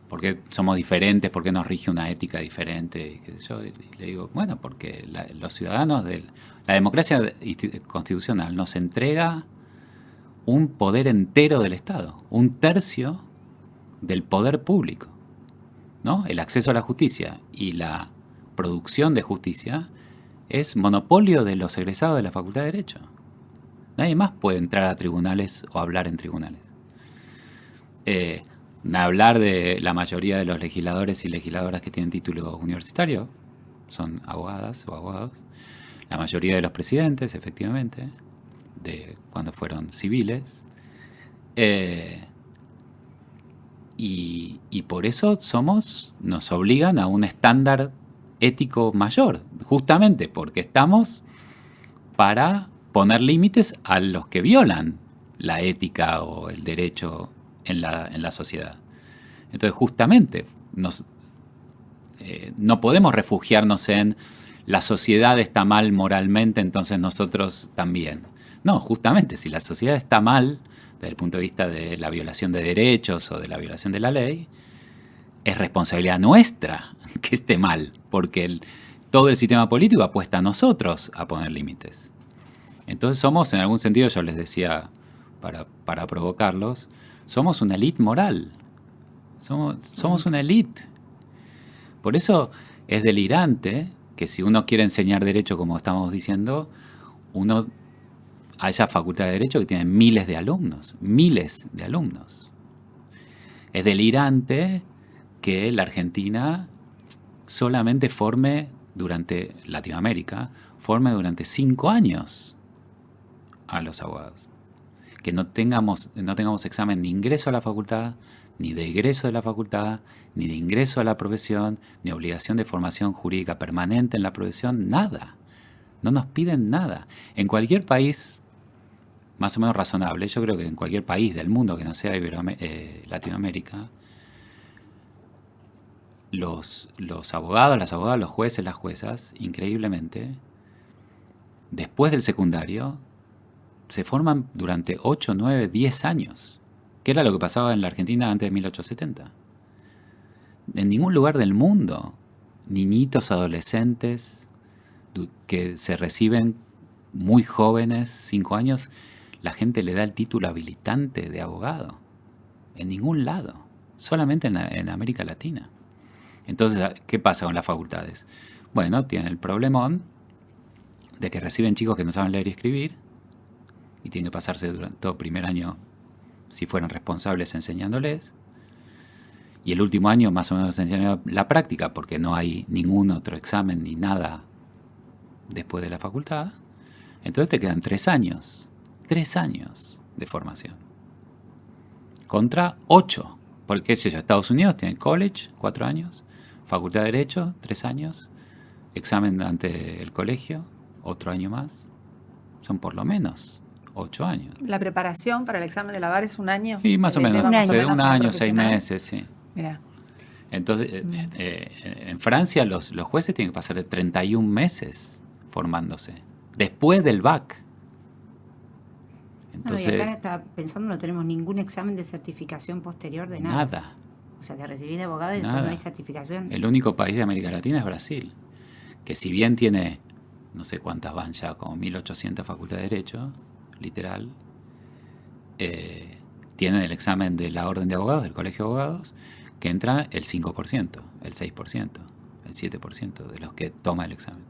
¿por qué somos diferentes? ¿Por qué nos rige una ética diferente? Y le digo, bueno, porque los ciudadanos de la democracia constitucional nos entrega un poder entero del Estado, 1/3 del poder público, ¿no? El acceso a la justicia y la producción de justicia es monopolio de los egresados de la Facultad de Derecho. Nadie más puede entrar a tribunales o hablar en tribunales. Hablar de la mayoría de los legisladores y legisladoras que tienen título universitario son abogadas o abogados. La mayoría de los presidentes, efectivamente, de cuando fueron civiles. Y por eso nos obligan a un estándar ético mayor, justamente porque estamos para poner límites a los que violan la ética o el derecho en la sociedad. Entonces, justamente, no podemos refugiarnos en la sociedad está mal moralmente, entonces nosotros también. No, justamente, si la sociedad está mal, desde el punto de vista de la violación de derechos o de la violación de la ley, es responsabilidad nuestra que esté mal, porque todo el sistema político apuesta a nosotros a poner límites. Entonces somos, en algún sentido, yo les decía, para provocarlos, somos una élite moral. Somos una élite. Por eso es delirante que si uno quiere enseñar derecho, como estamos diciendo, uno haya facultad de derecho que tiene miles de alumnos. Es delirante que la Argentina solamente Latinoamérica forme durante 5 años a los abogados. Que no tengamos examen de ingreso a la facultad, ni de egreso de la facultad, ni de ingreso a la profesión, ni obligación de formación jurídica permanente en la profesión, nada. No nos piden nada. En cualquier país más o menos razonable, yo creo que en cualquier país del mundo que no sea Latinoamérica, los abogados, las abogadas, los jueces, las juezas, increíblemente, después del secundario, se forman durante 8, 9, 10 años, que era lo que pasaba en la Argentina antes de 1870. En ningún lugar del mundo, niñitos, adolescentes que se reciben muy jóvenes, 5 años, la gente le da el título habilitante de abogado. En ningún lado, solamente en América Latina. Entonces, ¿qué pasa con las facultades? Bueno, tienen el problemón de que reciben chicos que no saben leer y escribir y tienen que pasarse durante todo el primer año, si fueran responsables, enseñándoles. Y el último año más o menos enseñando la práctica, porque no hay ningún otro examen ni nada después de la facultad. Entonces te quedan 3 años. 3 años de formación. Contra 8. Porque, qué sé yo, Estados Unidos tiene college, 4 años. Facultad de Derecho, 3 años. Examen ante el colegio, otro año más. Son por lo menos 8 años. La preparación para el examen de la VAR es un año. Y más o menos, Lleva más o de menos un a un año, 6 profesional. meses, sí. Mira. Entonces, en Francia los jueces tienen que pasar de 31 meses formándose, después del BAC. Entonces, y acá estaba pensando, no tenemos ningún examen de certificación posterior de nada. nada. O sea, te recibís de abogado y después Nada. no hay certificación. El único país de América Latina es Brasil, que si bien tiene, no sé cuántas van ya, como 1800 facultades de Derecho, literal, tienen el examen de la Orden de Abogados, del Colegio de Abogados, que entra el 5%, el 6%, el 7% de los que toma el examen.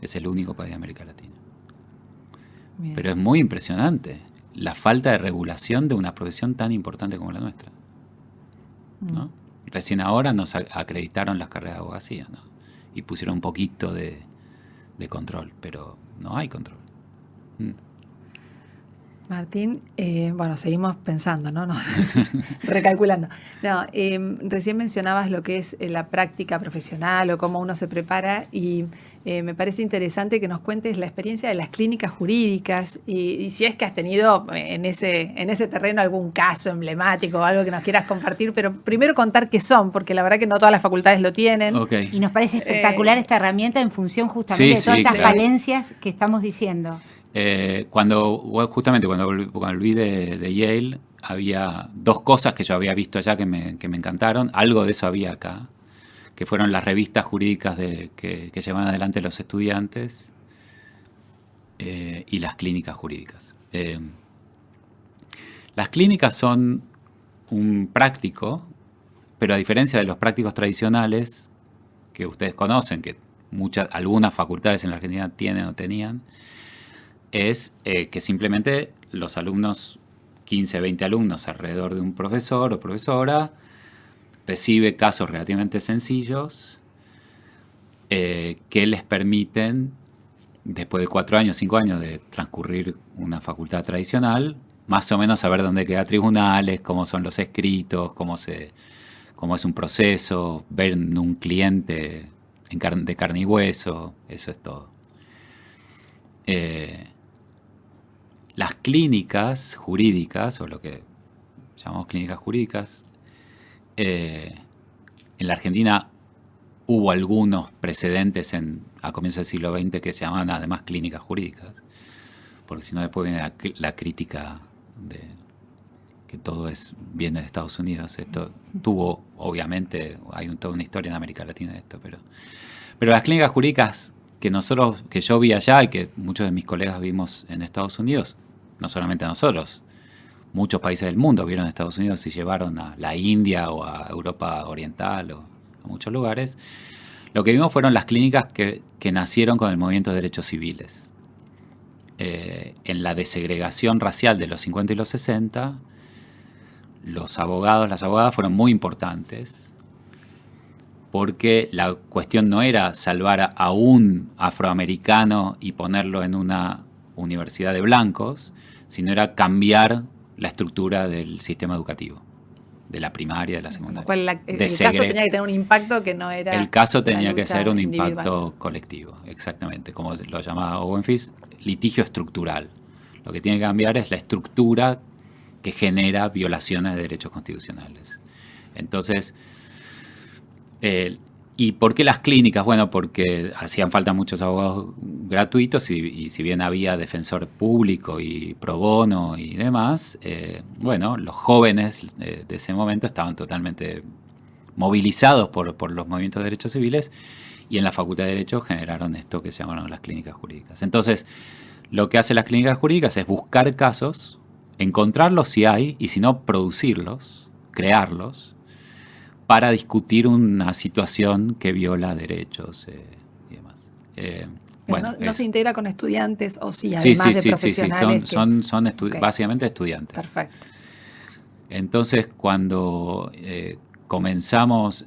Es el único país de América Latina. Bien. Pero es muy impresionante la falta de regulación de una profesión tan importante como la nuestra, ¿no? Recién ahora nos acreditaron las carreras de abogacía, ¿no? Y pusieron un poquito de control, pero no hay control. Martín, bueno, seguimos pensando, ¿no? Recalculando. No, recién mencionabas lo que es la práctica profesional o cómo uno se prepara y me parece interesante que nos cuentes la experiencia de las clínicas jurídicas y si es que has tenido en ese terreno algún caso emblemático o algo que nos quieras compartir, pero primero contar qué son, porque la verdad que no todas las facultades lo tienen. Okay. Y nos parece espectacular esta herramienta en función justamente de todas estas claro. falencias que estamos diciendo. Cuando volví de Yale, había 2 cosas que yo había visto allá que me encantaron. Algo de eso había acá, que fueron las revistas jurídicas que llevan adelante los estudiantes y las clínicas jurídicas. Las clínicas son un práctico, pero a diferencia de los prácticos tradicionales que ustedes conocen, que algunas facultades en la Argentina tienen o tenían, es que simplemente los alumnos, 15, 20 alumnos alrededor de un profesor o profesora, recibe casos relativamente sencillos que les permiten, después de 4 años, 5 años de transcurrir una facultad tradicional, más o menos saber dónde quedan tribunales, cómo son los escritos, cómo es un proceso, ver un cliente de carne y hueso, eso es todo. Las clínicas jurídicas, o lo que llamamos clínicas jurídicas, en la Argentina hubo algunos precedentes a comienzos del siglo XX que se llamaban además clínicas jurídicas, porque si no después viene la crítica de que todo viene de Estados Unidos. Esto tuvo, obviamente, hay toda una historia en América Latina de esto, pero las clínicas jurídicas que yo vi allá y que muchos de mis colegas vimos en Estados Unidos, no solamente nosotros, muchos países del mundo vieron a Estados Unidos y llevaron a la India o a Europa Oriental o a muchos lugares. Lo que vimos fueron las clínicas que nacieron con el movimiento de derechos civiles. En la desegregación racial de los 50 y los 60, los abogados, las abogadas fueron muy importantes, porque la cuestión no era salvar a un afroamericano y ponerlo en una universidad de blancos, sino era cambiar la estructura del sistema educativo, de la primaria, de la secundaria. Con lo cual el caso tenía que tener un impacto que no era... El caso tenía que ser un individual. impacto colectivo, exactamente, como lo llamaba Owen Fitz, litigio estructural. Lo que tiene que cambiar es la estructura que genera violaciones de derechos constitucionales. Entonces, ¿Y por qué las clínicas? Bueno, porque hacían falta muchos abogados gratuitos y si bien había defensor público y pro bono y demás, bueno, los jóvenes de ese momento estaban totalmente movilizados por los movimientos de derechos civiles y en la Facultad de Derecho generaron esto que se llamaron las clínicas jurídicas. Entonces, lo que hacen las clínicas jurídicas es buscar casos, encontrarlos si hay y si no, producirlos, crearlos, para discutir una situación que viola derechos y demás. Bueno, no se integra con estudiantes o sí, sí, además sí, de sí, profesionales. son Okay. básicamente estudiantes. Perfecto. Entonces, cuando comenzamos,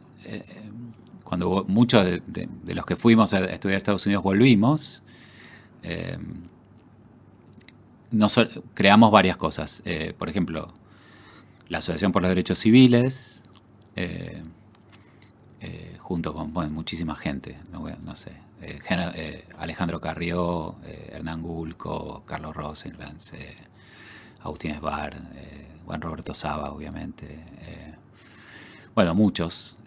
cuando muchos de los que fuimos a estudiar a Estados Unidos volvimos, creamos varias cosas. Por ejemplo, la Asociación por los Derechos Civiles, junto con muchísima gente, no sé, Alejandro Carrió, Hernán Gulco, Carlos Rosenkrantz, Agustín Esbar, Juan Roberto Saba, obviamente, bueno, muchos,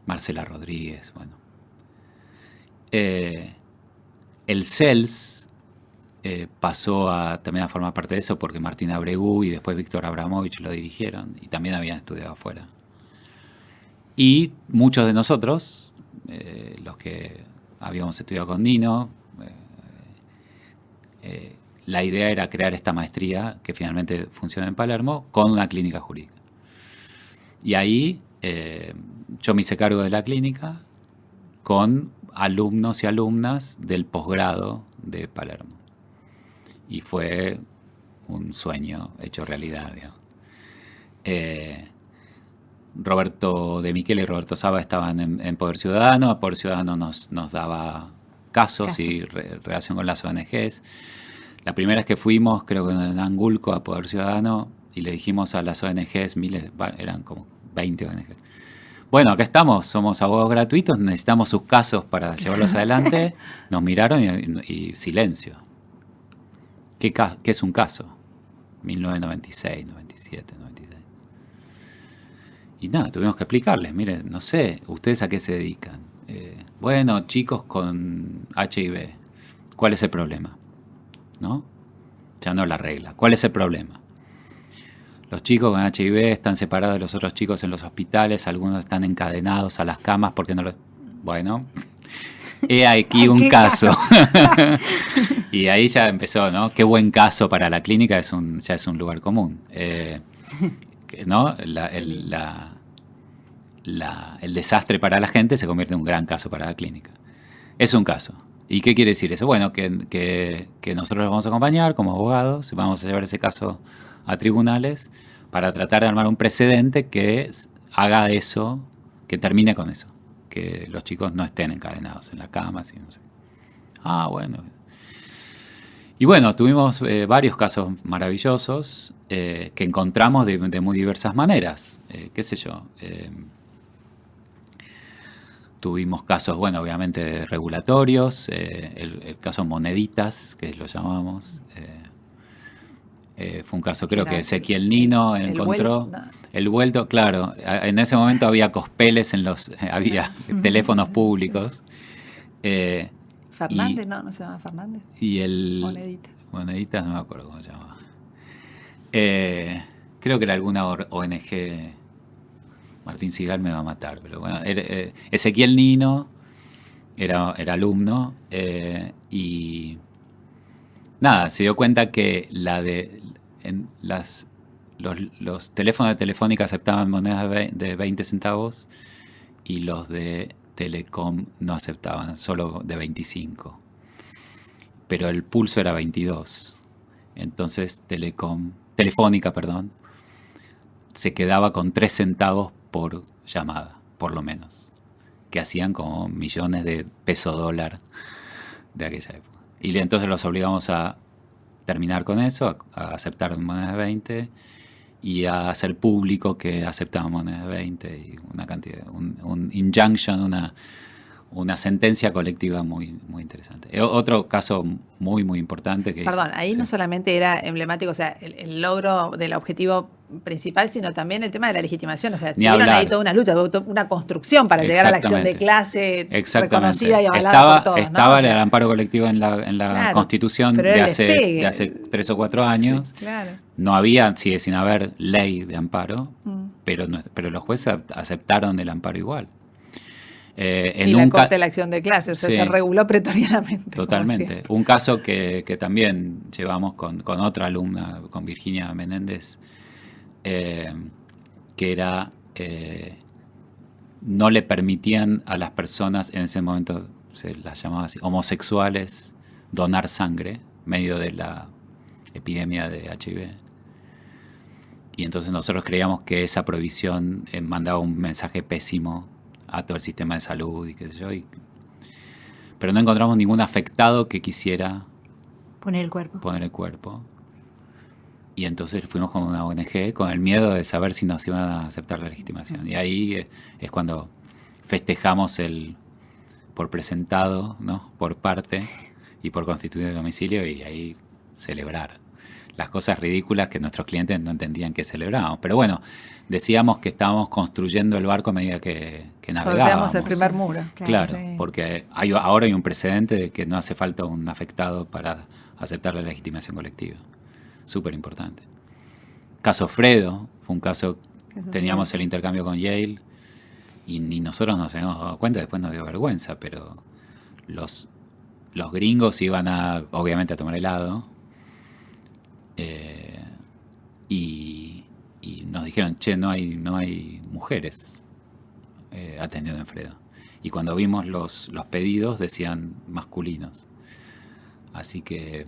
Marcela Rodríguez, bueno. El CELS pasó también a formar parte de eso porque Martín Abregu y después Víctor Abramovich lo dirigieron y también habían estudiado afuera. Y muchos de nosotros, los que habíamos estudiado con Nino, la idea era crear esta maestría que finalmente funciona en Palermo con una clínica jurídica. Y ahí yo me hice cargo de la clínica con alumnos y alumnas del posgrado de Palermo. Y fue un sueño hecho realidad, digamos. Roberto de Michele y Roberto Saba estaban en Poder Ciudadano. Poder Ciudadano nos daba casos y relación con las ONGs. La primera vez que fuimos, creo que en Hernán Gulco, a Poder Ciudadano, y le dijimos a las ONGs, eran como 20 ONGs. Bueno, acá estamos, somos abogados gratuitos, necesitamos sus casos para llevarlos adelante. Nos miraron y silencio. ¿Qué es un caso? 1996, 97, 96. Y nada, tuvimos que explicarles, miren, no sé, ¿ustedes a qué se dedican? Bueno, chicos con HIV. ¿Cuál es el problema? ¿No? Ya no la regla. ¿Cuál es el problema? Los chicos con HIV están separados de los otros chicos en los hospitales, algunos están encadenados a las camas porque no lo... Bueno, he aquí un caso. Y ahí ya empezó, ¿no? Qué buen caso para la clínica, ya es un lugar común. ¿No? El desastre para la gente se convierte en un gran caso para la clínica. Es un caso. ¿Y qué quiere decir eso? Bueno, que nosotros los vamos a acompañar como abogados, vamos a llevar ese caso a tribunales para tratar de armar un precedente que haga eso, que termine con eso, que los chicos no estén encadenados en la cama, así, no sé. Bueno. Y bueno, tuvimos varios casos maravillosos que encontramos de muy diversas maneras. Qué sé yo. Tuvimos casos, bueno, obviamente regulatorios, el caso Moneditas, que lo llamamos. Fue un caso, creo que Ezequiel Nino encontró. El vuelto, claro. En ese momento había cospeles había teléfonos públicos. Fernández, no se llama Fernández. Y Moneditas, no me acuerdo cómo se llamaba. Creo que era alguna ONG. Martín Sigal me va a matar, pero bueno, Ezequiel Nino era alumno y nada, se dio cuenta que los teléfonos de Telefónica aceptaban monedas de 20 centavos y los de Telecom no aceptaban, solo de 25. Pero el pulso era 22. Entonces Telefónica, se quedaba con 3 centavos por llamada, por lo menos, que hacían como millones de peso-dólar de aquella época. Y entonces los obligamos a terminar con eso, a aceptar monedas de 20 y a hacer público que aceptaban monedas de 20 y una cantidad, un injunction, una sentencia colectiva muy, muy interesante. Otro caso muy, muy importante que Perdón, ahí sí. no solamente era emblemático, o sea, el logro del objetivo principal, sino también el tema de la legitimación. O sea, Ni tuvieron hablar. ahí toda una lucha, una construcción para llegar a la acción de clase reconocida y avalada por todos. Estaba ¿no? O sea, el amparo colectivo en la claro, Constitución pero de era el hace, despegue. de hace 3 o 4 años. Sí, claro. No había, sigue sin haber ley de amparo, pero los jueces aceptaron el amparo igual. Y la Corte de la Acción de Clase, o sea, sí, se reguló pretorianamente. Totalmente. Un caso que también llevamos con otra alumna, con Virginia Menéndez, que era, no le permitían a las personas, en ese momento se las llamaba así, homosexuales, donar sangre, medio de la epidemia de HIV. Y entonces nosotros creíamos que esa prohibición mandaba un mensaje pésimo a todo el sistema de salud y qué sé yo. Pero no encontramos ningún afectado que quisiera Poner el cuerpo. Y entonces fuimos con una ONG con el miedo de saber si nos iban a aceptar la legitimación. Y ahí es cuando festejamos el por presentado, ¿no? Por parte y por constituido de domicilio, y ahí celebrar las cosas ridículas que nuestros clientes no entendían que celebrábamos. Pero bueno, decíamos que estábamos construyendo el barco a medida que navegábamos. Sorteamos el primer muro. Claro, sí. porque ahora hay un precedente de que no hace falta un afectado para aceptar la legitimación colectiva. Súper importante. Caso Fredo, fue un caso, teníamos el intercambio con Yale y ni nosotros nos habíamos dado cuenta, después nos dio vergüenza, pero los gringos iban obviamente a tomar helado, y nos dijeron, che, no hay mujeres atendiendo en Fredo. Y cuando vimos los pedidos decían masculinos. Así que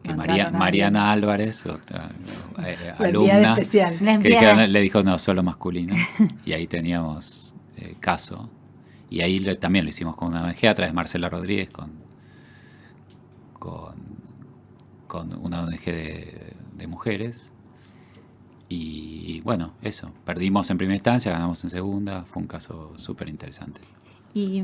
Mariana Álvarez, otra alumna, especial. que le dijo, no, solo masculino. Y ahí teníamos caso. Y ahí también lo hicimos con una ONG a través de Marcela Rodríguez, con una ONG de mujeres. Y bueno, eso. Perdimos en primera instancia, ganamos en segunda. Fue un caso súper interesante. Y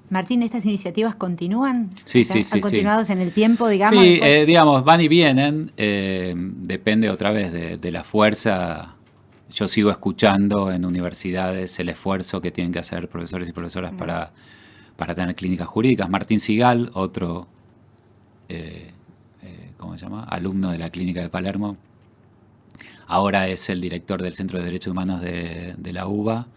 Martín, ¿estas iniciativas continúan? Sí, o sea, sí. ¿Han continuado en el tiempo, digamos? Sí, digamos, van y vienen. Depende otra vez de la fuerza. Yo sigo escuchando en universidades el esfuerzo que tienen que hacer profesores y profesoras para tener clínicas jurídicas. Martín Sigal, otro ¿cómo se llama? Alumno de la Clínica de Palermo. Ahora es el director del Centro de Derechos Humanos de la UBA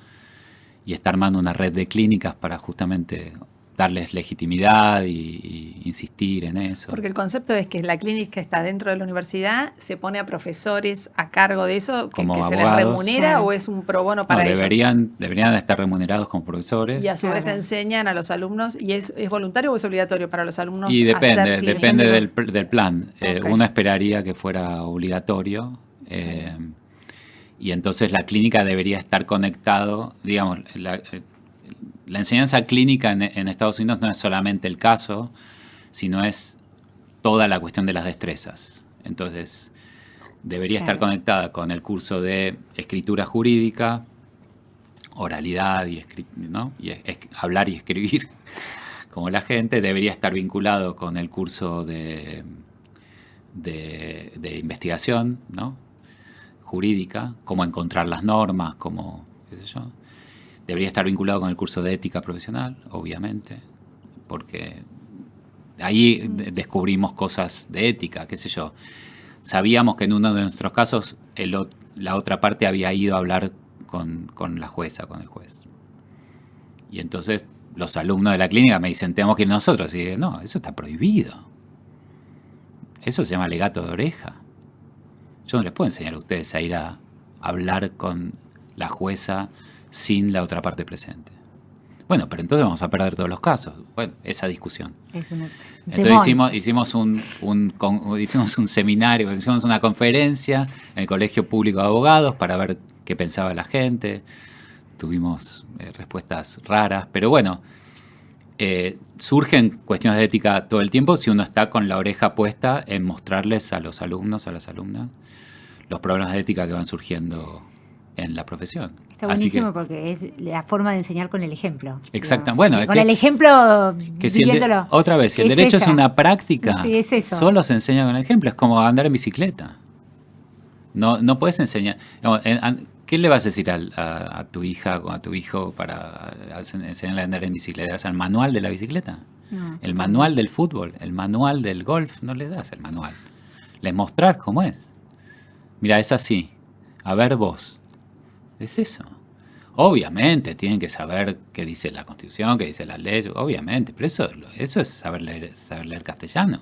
y está armando una red de clínicas para justamente darles legitimidad y insistir en eso. Porque el concepto es que la clínica está dentro de la universidad, se pone a profesores a cargo de eso, que se les remunera, claro, o es un pro bono para ellos. Deberían estar remunerados como profesores. Y a su vez enseñan a los alumnos, ¿y es voluntario o es obligatorio para los alumnos? Y depende del plan. Okay. Uno esperaría que fuera obligatorio. Y entonces la clínica debería estar conectado, digamos, la enseñanza clínica en Estados Unidos no es solamente el caso, sino es toda la cuestión de las destrezas. Entonces, debería estar conectada con el curso de escritura jurídica, oralidad y hablar y escribir como la gente. Debería estar vinculado con el curso de investigación, ¿no? Jurídica, cómo encontrar las normas, cómo, qué sé yo. Debería estar vinculado con el curso de ética profesional, obviamente, porque ahí descubrimos cosas de ética, qué sé yo. Sabíamos que en uno de nuestros casos la otra parte había ido a hablar con la jueza, con el juez. Y entonces los alumnos de la clínica me dicen, tenemos que ir nosotros. Y dije, no, eso está prohibido. Eso se llama alegato de oreja. Yo no les puedo enseñar a ustedes a ir a hablar con la jueza sin la otra parte presente. Bueno, pero entonces vamos a perder todos los casos. Bueno, esa discusión. Entonces hicimos un seminario, hicimos una conferencia en el Colegio Público de Abogados para ver qué pensaba la gente. Tuvimos respuestas raras, pero bueno, surgen cuestiones de ética todo el tiempo si uno está con la oreja puesta en mostrarles a los alumnos, a las alumnas, los problemas de ética que van surgiendo en la profesión. Está Así buenísimo que, porque es la forma de enseñar con el ejemplo. exacto. Digamos. Bueno, Con el ejemplo, que si viviéndolo. otra vez, si el Es derecho es esa. una práctica, Sí, es eso. solo se enseña con el ejemplo. Es como andar en bicicleta. No puedes enseñar. Digamos, ¿qué le vas a decir a tu hija o a tu hijo para enseñarle a andar en bicicleta? ¿Le das el manual de la bicicleta? No, El manual del fútbol, el manual del golf, no le das el manual. Les mostrás cómo es. Mira, es así. A ver vos. Es eso. Obviamente tienen que saber qué dice la Constitución, qué dice la ley, obviamente, pero eso es saber leer castellano.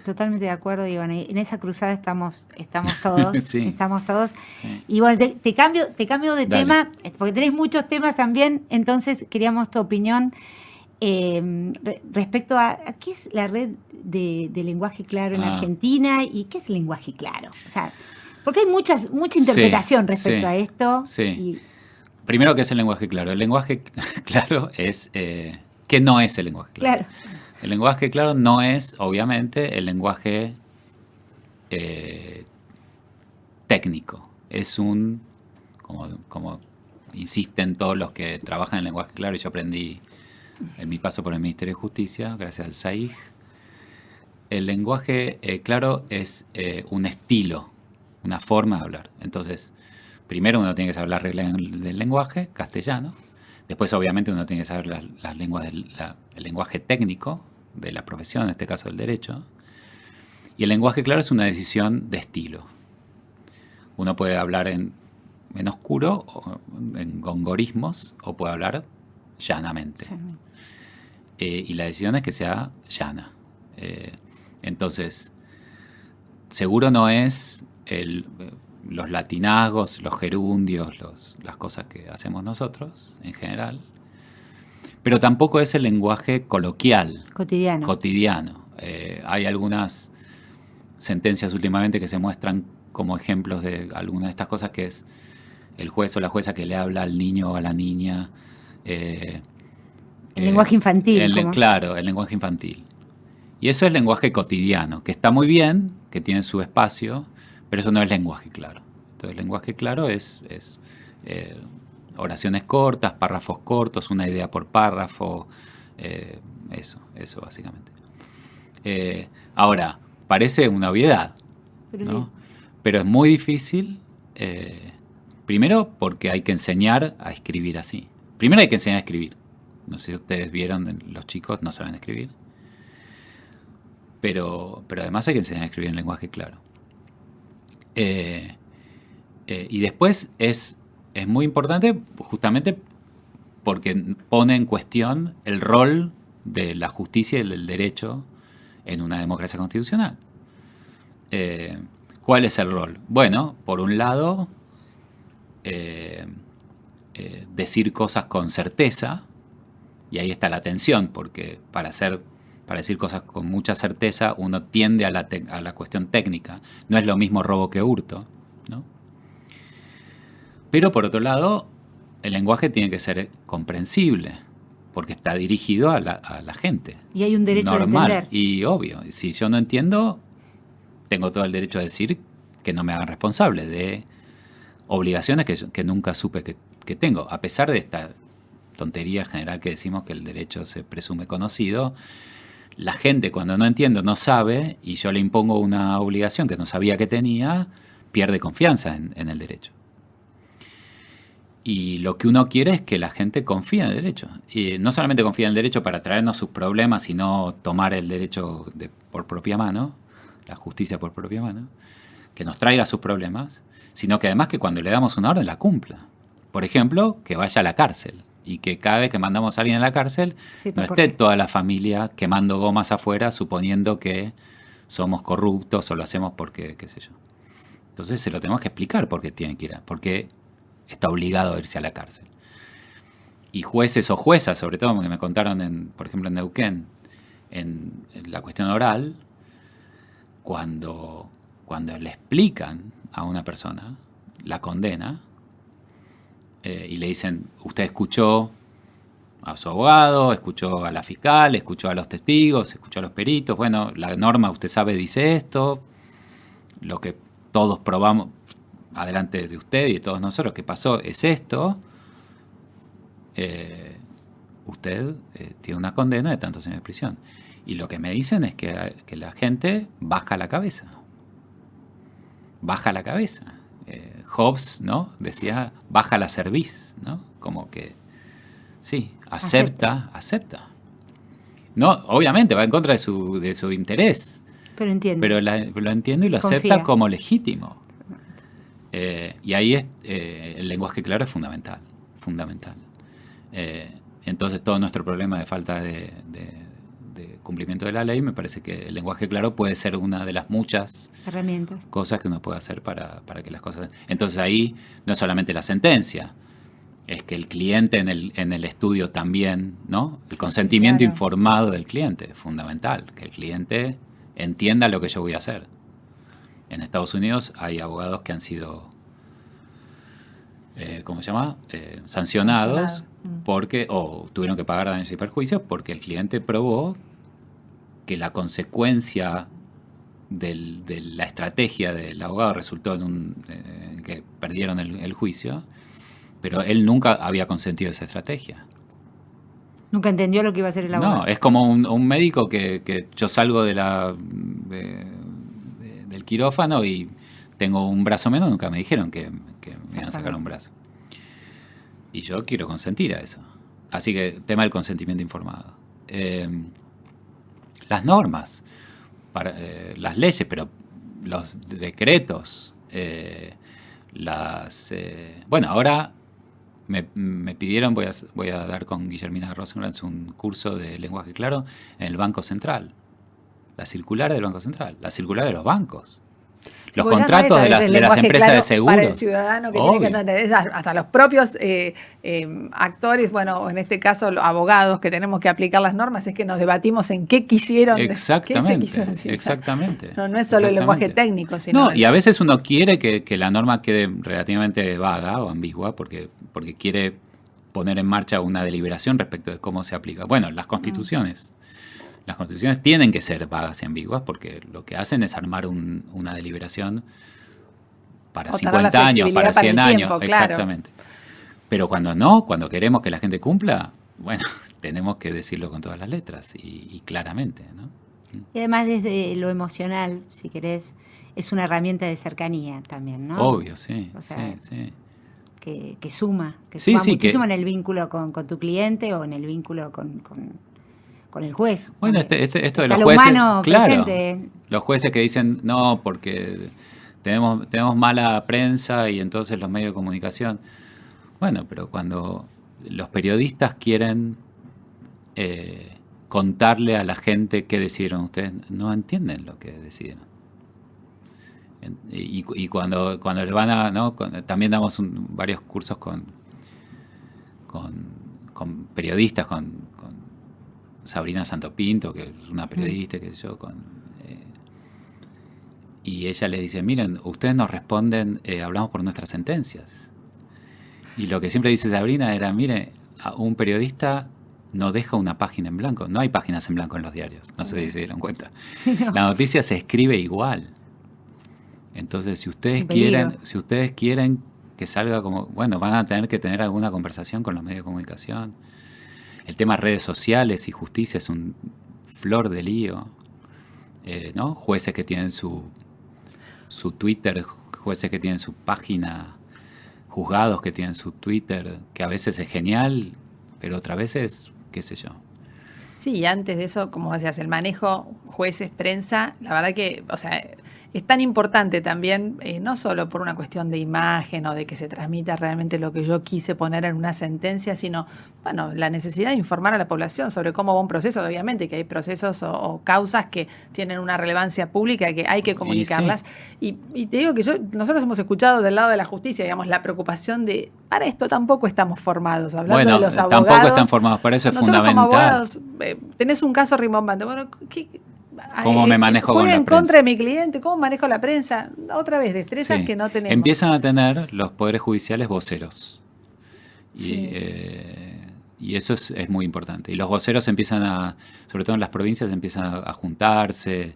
Totalmente de acuerdo, digo, en esa cruzada estamos todos, Sí. estamos todos. Sí. Y bueno, te cambio de Dale. tema, porque tenés muchos temas también, entonces queríamos tu opinión respecto a qué es la red de lenguaje claro en Argentina y qué es el lenguaje claro. O sea, porque hay mucha interpretación respecto sí, a esto. sí. Y, Primero, ¿qué es el lenguaje claro? El lenguaje claro es... ¿qué no es el lenguaje claro? claro. El lenguaje claro no es, obviamente, el lenguaje técnico. Es como insisten todos los que trabajan en el lenguaje claro, y yo aprendí en mi paso por el Ministerio de Justicia, gracias al SAIG. El lenguaje claro es un estilo, una forma de hablar. Entonces, primero uno tiene que saber las reglas del lenguaje castellano. Después, obviamente, uno tiene que saber las lenguas el lenguaje técnico de la profesión, en este caso el derecho. Y el lenguaje claro es una decisión de estilo. Uno puede hablar en oscuro, o en gongorismos, o puede hablar llanamente. Y la decisión es que sea llana. Entonces, seguro no es los latinazgos, los gerundios, las cosas que hacemos nosotros en general, pero tampoco es el lenguaje coloquial, cotidiano. Hay algunas sentencias últimamente que se muestran como ejemplos de alguna de estas cosas, que es el juez o la jueza que le habla al niño o a la niña. El lenguaje infantil. Claro, el lenguaje infantil. Y eso es lenguaje cotidiano, que está muy bien, que tiene su espacio, pero eso no es lenguaje claro. Entonces, el lenguaje claro es oraciones cortas, párrafos cortos, una idea por párrafo, eso básicamente. Ahora, parece una obviedad, ¿no? Pero es muy difícil, primero porque hay que enseñar a escribir así. Primero hay que enseñar a escribir. No sé si ustedes vieron, los chicos no saben escribir. Pero además hay que enseñar a escribir en lenguaje claro. Y después es muy importante justamente porque pone en cuestión el rol de la justicia y del derecho en una democracia constitucional. ¿Cuál es el rol? Bueno, por un lado, decir cosas con certeza, y ahí está la tensión, porque para decir cosas con mucha certeza uno tiende a la cuestión técnica. No es lo mismo robo que hurto, ¿no? Pero por otro lado, el lenguaje tiene que ser comprensible, porque está dirigido a la gente. Y hay un derecho normal, a entender. Y obvio, si yo no entiendo, tengo todo el derecho a decir que no me hagan responsable de obligaciones que nunca supe que tengo, a pesar de esta tontería general que decimos que el derecho se presume conocido. La gente, cuando no entiende, no sabe, y yo le impongo una obligación que no sabía que tenía, pierde confianza en el derecho. Y lo que uno quiere es que la gente confíe en el derecho. Y no solamente confíe en el derecho para traernos sus problemas, sino tomar el derecho por propia mano, la justicia por propia mano, que nos traiga sus problemas, sino que además que cuando le damos una orden la cumpla. Por ejemplo, que vaya a la cárcel. Y que cada vez que mandamos a alguien a la cárcel, no esté toda la familia quemando gomas afuera, suponiendo que somos corruptos o lo hacemos porque, qué sé yo. Entonces se lo tenemos que explicar por qué tiene que ir, porque está obligado a irse a la cárcel. Y jueces o juezas, sobre todo, porque me contaron, por ejemplo, en Neuquén, en la cuestión oral, cuando le explican a una persona la condena, y le dicen, usted escuchó a su abogado, escuchó a la fiscal, escuchó a los testigos, escuchó a los peritos, bueno, la norma, usted sabe, dice esto, lo que todos probamos, adelante de usted y de todos nosotros que pasó es esto, usted tiene una condena de tantos años de prisión. Y lo que me dicen es que la gente baja la cabeza. Baja la cabeza. Hobbes, ¿no? Decía, baja la cerviz, ¿no? Como que, sí, acepta. No, obviamente va en contra de su interés. Pero entiendo. Pero lo entiende y lo Confía. acepta como legítimo. Y ahí el lenguaje claro es fundamental. Entonces todo nuestro problema de falta de cumplimiento de la ley, me parece que el lenguaje claro puede ser una de las muchas Herramientas. cosas que uno puede hacer para que las cosas... Entonces ahí no es solamente la sentencia, es que el cliente en el estudio también, ¿no? El consentimiento claro. informado del cliente es fundamental, que el cliente entienda lo que yo voy a hacer. En Estados Unidos hay abogados que han sido, ¿cómo se llama? Sancionados porque, o tuvieron que pagar daños y perjuicios porque el cliente probó que la consecuencia de la estrategia del abogado resultó en que perdieron el juicio, pero él nunca había consentido esa estrategia. Nunca entendió lo que iba a hacer el abogado. No, es como un médico que yo salgo del quirófano y tengo un brazo menos, nunca me dijeron que me iban a sacar un brazo. Y yo quiero consentir a eso. Así que, tema del consentimiento informado. Las normas, las leyes, pero los decretos, bueno, ahora me pidieron, voy a dar con Guillermina Rosenkrantz un curso de lenguaje claro en el Banco Central. La circular del Banco Central, la circular de los bancos. Los Pues contratos de las empresas de seguros. Para el ciudadano que tiene que entender, hasta los propios actores, bueno, en este caso los abogados que tenemos que aplicar las normas, es que nos debatimos en qué quisieron. Exactamente, qué se quiso decir. exactamente. No es solo el lenguaje técnico, sino... No, y a veces uno quiere que la norma quede relativamente vaga o ambigua porque quiere poner en marcha una deliberación respecto de cómo se aplica. Bueno, las constituciones. Las constituciones tienen que ser vagas y ambiguas porque lo que hacen es armar una deliberación para 50 años, para 100 años. Tiempo, claro. Exactamente. Pero cuando queremos que la gente cumpla, bueno, tenemos que decirlo con todas las letras y claramente, ¿no? Y además desde lo emocional, si querés, es una herramienta de cercanía también, ¿no? Obvio, sí. O sea, sí. Que suma Sí, muchísimo en el vínculo con tu cliente o en el vínculo con el juez. Bueno, esto de los lo jueces, humano claro, presente. los jueces que dicen no porque tenemos mala prensa y entonces los medios de comunicación. Bueno, pero cuando los periodistas quieren contarle a la gente qué decidieron ustedes, no entienden lo que decidieron. Y cuando le van a, ¿no? También damos varios cursos con periodistas, con Sabrina Santopinto, que es una periodista, qué sé yo, y ella le dice, miren, ustedes nos responden, hablamos por nuestras sentencias. Y lo que siempre dice Sabrina era, mire, un periodista no deja una página en blanco, no hay páginas en blanco en los diarios, no sé si se dieron cuenta. Sí, no. La noticia se escribe igual. Entonces, si ustedes quieren que salga como, bueno, van a tener que tener alguna conversación con los medios de comunicación. El tema redes sociales y justicia es un flor de lío, ¿no? Jueces que tienen su Twitter, jueces que tienen su página, juzgados que tienen su Twitter, que a veces es genial, pero otras veces, qué sé yo. Sí, y antes de eso, como decías, el manejo jueces, prensa, la verdad que, o sea, es tan importante también, no solo por una cuestión de imagen o de que se transmita realmente lo que yo quise poner en una sentencia, sino, bueno, la necesidad de informar a la población sobre cómo va un proceso. Obviamente que hay procesos o causas que tienen una relevancia pública que hay que comunicarlas. Y te digo que nosotros hemos escuchado del lado de la justicia, digamos, la preocupación de, para esto tampoco estamos formados, hablando de los abogados. Tampoco están formados, por eso es fundamental. Como abogados, tenés un caso rimbombante. Bueno, ¿cómo me manejo con la en prensa? Contra de mi cliente, ¿cómo manejo la prensa? Otra vez, destrezas que no tenemos. Empiezan a tener los poderes judiciales voceros. Sí. Y eso es muy importante. Y los voceros empiezan sobre todo en las provincias, empiezan a juntarse,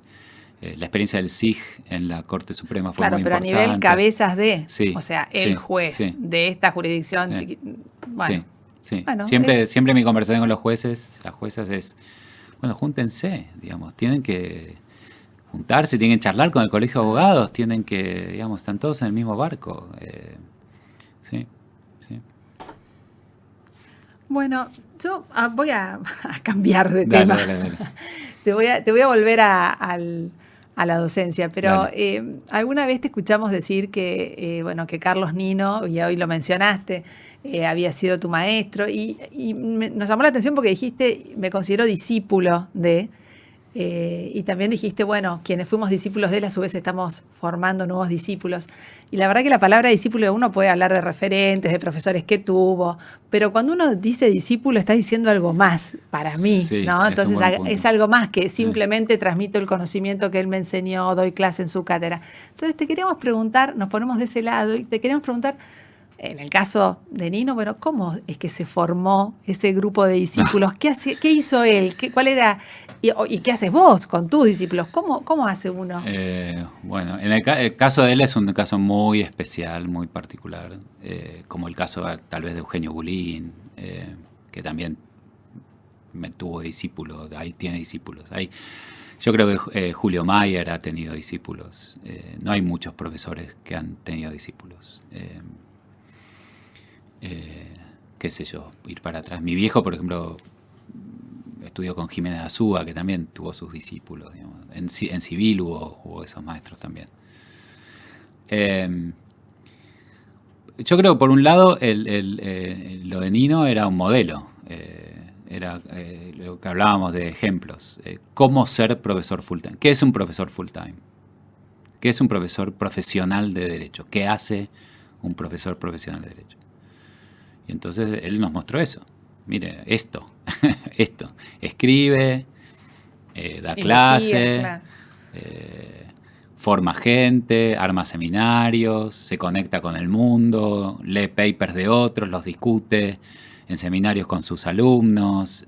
la experiencia del SIG en la Corte Suprema fue Claro, muy pero importante. a nivel cabezas de, Sí, o sea, el sí, juez sí. de esta jurisdicción. Bueno, Sí, sí. Bueno, Siempre mi conversación con los jueces, las juezas es, bueno, júntense, digamos, tienen que juntarse, tienen que charlar con el colegio de abogados, tienen que, digamos, están todos en el mismo barco. Sí, sí. Bueno, yo voy a cambiar de Dale, tema. dale. Te voy a volver a la docencia, pero Dale. alguna vez te escuchamos decir que, bueno, que Carlos Nino, y hoy lo mencionaste, había sido tu maestro, y nos llamó la atención porque dijiste, me considero discípulo de, y también dijiste, bueno, quienes fuimos discípulos de él, a su vez estamos formando nuevos discípulos. Y la verdad que la palabra discípulo, uno puede hablar de referentes, de profesores que tuvo, pero cuando uno dice discípulo está diciendo algo más para mí, Sí, ¿no? es un Entonces buen punto. es algo más que simplemente transmito el conocimiento que él me enseñó, doy clase en su cátedra. Entonces te queríamos preguntar, nos ponemos de ese lado y te queríamos preguntar, en el caso de Nino, bueno, ¿cómo es que se formó ese grupo de discípulos? ¿Qué hizo él? ¿Cuál era? ¿Y qué haces vos con tus discípulos? ¿Cómo hace uno? Bueno, en el caso de él es un caso muy especial, muy particular, como el caso tal vez de Eugenio Bulín, que también tuvo discípulos, ahí tiene discípulos. Yo creo que Julio Mayer ha tenido discípulos. No hay muchos profesores que han tenido discípulos. Qué sé yo, ir para atrás. Mi viejo, por ejemplo, estudió con Jiménez Azúa, que también tuvo sus discípulos. Digamos. En civil hubo esos maestros también. Yo creo, por un lado, lo de Nino era un modelo. Era lo que hablábamos de ejemplos. ¿Cómo ser profesor full-time? ¿Qué es un profesor full-time? ¿Qué es un profesor profesional de derecho? ¿Qué hace un profesor profesional de derecho? Y entonces él nos mostró eso. Mire, esto. Escribe, da clase, Claro. forma gente, arma seminarios, se conecta con el mundo, lee papers de otros, los discute en seminarios con sus alumnos,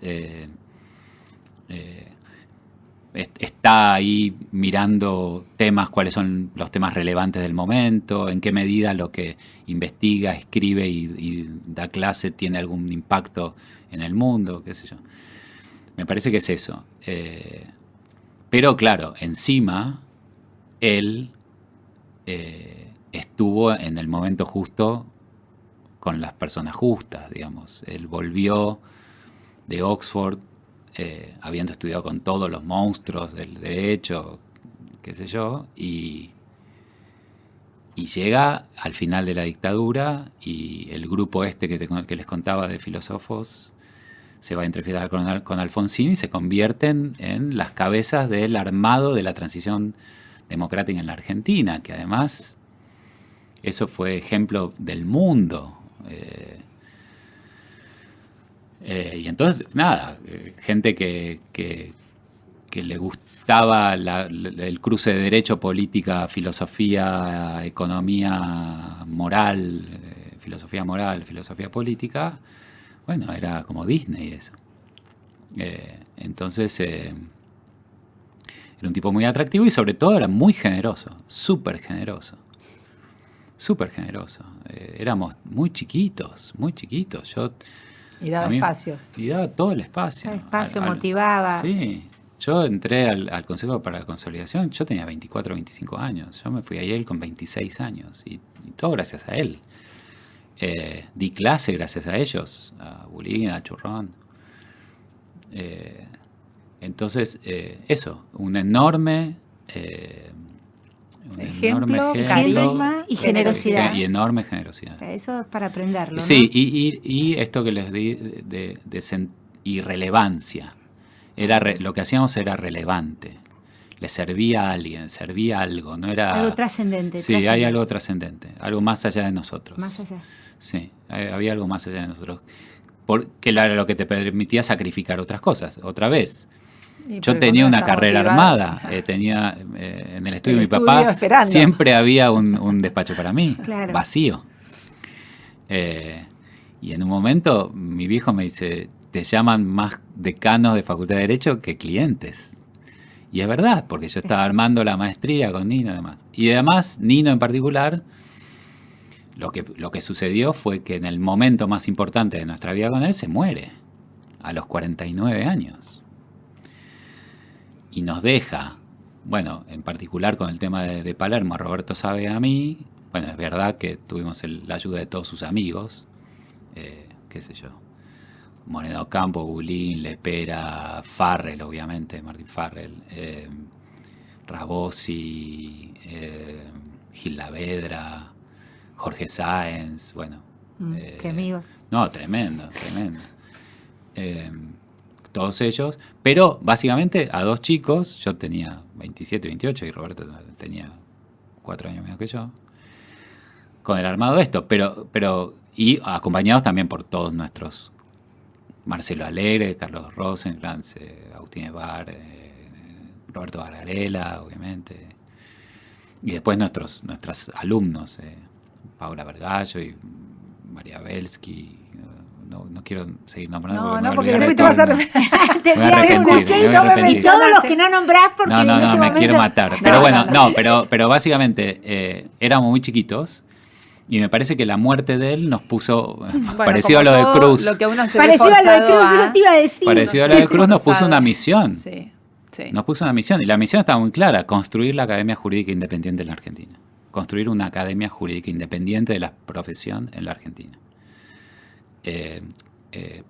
está ahí mirando temas, cuáles son los temas relevantes del momento, en qué medida lo que investiga, escribe y da clase tiene algún impacto en el mundo, qué sé yo. Me parece que es eso. Pero claro, encima, él estuvo en el momento justo con las personas justas, digamos. Él volvió de Oxford, habiendo estudiado con todos los monstruos del derecho, qué sé yo, y llega al final de la dictadura y el grupo que les contaba de filósofos se va a entrevistar con Alfonsín y se convierten en las cabezas del armado de la transición democrática en la Argentina, que además eso fue ejemplo del mundo. Y entonces, nada, gente que le gustaba el cruce de derecho, política, filosofía, economía, moral, filosofía política, bueno, era como Disney eso. Entonces, era un tipo muy atractivo y sobre todo era muy generoso, súper generoso. Éramos muy chiquitos. Y daba espacios. Y daba todo el espacio. Daba espacio, motivaba. Sí. Yo entré al Consejo para la Consolidación, yo tenía 24 o 25 años. Yo me fui a Yale con 26 años. Y todo gracias a él. Di clase gracias a ellos, a Bulín, a Churrón. Entonces, eso, un enorme Ejemplo, carisma y generosidad. Y enorme generosidad. O sea, eso es para aprenderlo, ¿no? Sí, y esto que les di y relevancia. Lo que hacíamos era relevante. Le servía a alguien, servía algo. No era, algo trascendente. Sí, hay algo trascendente. Algo más allá de nosotros. Más allá. Sí, había algo más allá de nosotros. Porque era lo que te permitía sacrificar otras cosas. Otra vez. Yo tenía una carrera armada, tenía en el estudio de mi papá, esperando. Siempre había un despacho para mí, Claro. vacío. Y en un momento mi viejo me dice, te llaman más decanos de Facultad de Derecho que clientes. Y es verdad, porque yo estaba armando la maestría con Nino y demás. Y además, Nino en particular, lo que sucedió fue que en el momento más importante de nuestra vida con él se muere, a los 49 años. Y nos deja, bueno, en particular con el tema de Palermo, Roberto sabe a mí, bueno, es verdad que tuvimos la ayuda de todos sus amigos, qué sé yo, Moreno Campo, Bulín, Lepera, Farrell, obviamente, Martín Farrell, Rabosi, Gil Lavedra, Jorge Sáenz, bueno. Qué amigos. No, tremendo. Todos ellos, pero básicamente a dos chicos, yo tenía 27, 28 y Roberto tenía 4 años menos que yo, con el armado de esto, pero y acompañados también por todos nuestros, Marcelo Alegre, Carlos Rosenkrantz, Agustín Ebar, Roberto Gargarella, obviamente, y después nuestros alumnos, Paula Vergallo y María Belsky. No quiero seguir nombrando. No, porque después te vas a Y todos los que no nombrás porque no, me quiero matar. Pero bueno, pero básicamente éramos muy chiquitos. Y me parece que la muerte de él nos puso, parecido a lo de Cruz. Lo que uno se parecido a lo de Cruz, eso te iba a decir. Parecido a lo de Cruz nos puso una misión. Sí. Nos puso una misión. Y la misión estaba muy clara: construir la Academia Jurídica Independiente en la Argentina. Construir una Academia Jurídica Independiente de la profesión en la Argentina.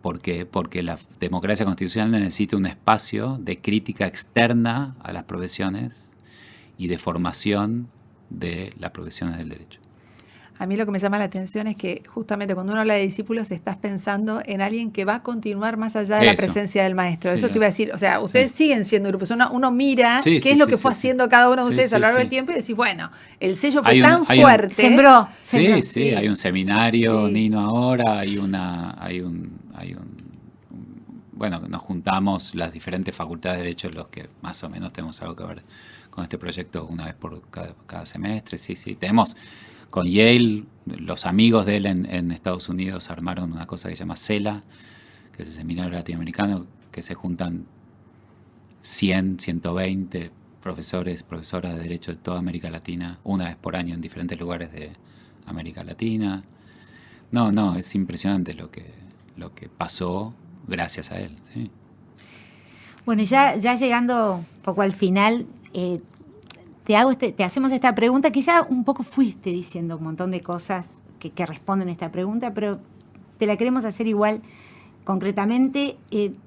Porque la democracia constitucional necesita un espacio de crítica externa a las profesiones y de formación de las profesiones del derecho. A mí lo que me llama la atención es que justamente cuando uno habla de discípulos estás pensando en alguien que va a continuar más allá de la presencia del maestro. Eso te iba a decir, o sea, ustedes siguen siendo grupos. Uno mira qué es lo que fue haciendo cada uno de ustedes a lo largo del tiempo y decís, bueno, el sello fue tan fuerte. Sembró. Sí, hay un seminario, Nino ahora, bueno, nos juntamos las diferentes facultades de Derecho, los que más o menos tenemos algo que ver con este proyecto una vez por cada semestre. Sí, tenemos... Con Yale, los amigos de él en Estados Unidos armaron una cosa que se llama CELA, que es el Seminario Latinoamericano, que se juntan 100, 120 profesores, profesoras de Derecho de toda América Latina, una vez por año en diferentes lugares de América Latina. No, es impresionante lo que pasó gracias a él. Sí. Bueno, ya llegando un poco al final... Te hacemos esta pregunta que ya un poco fuiste diciendo un montón de cosas que responden a esta pregunta, pero te la queremos hacer igual concretamente.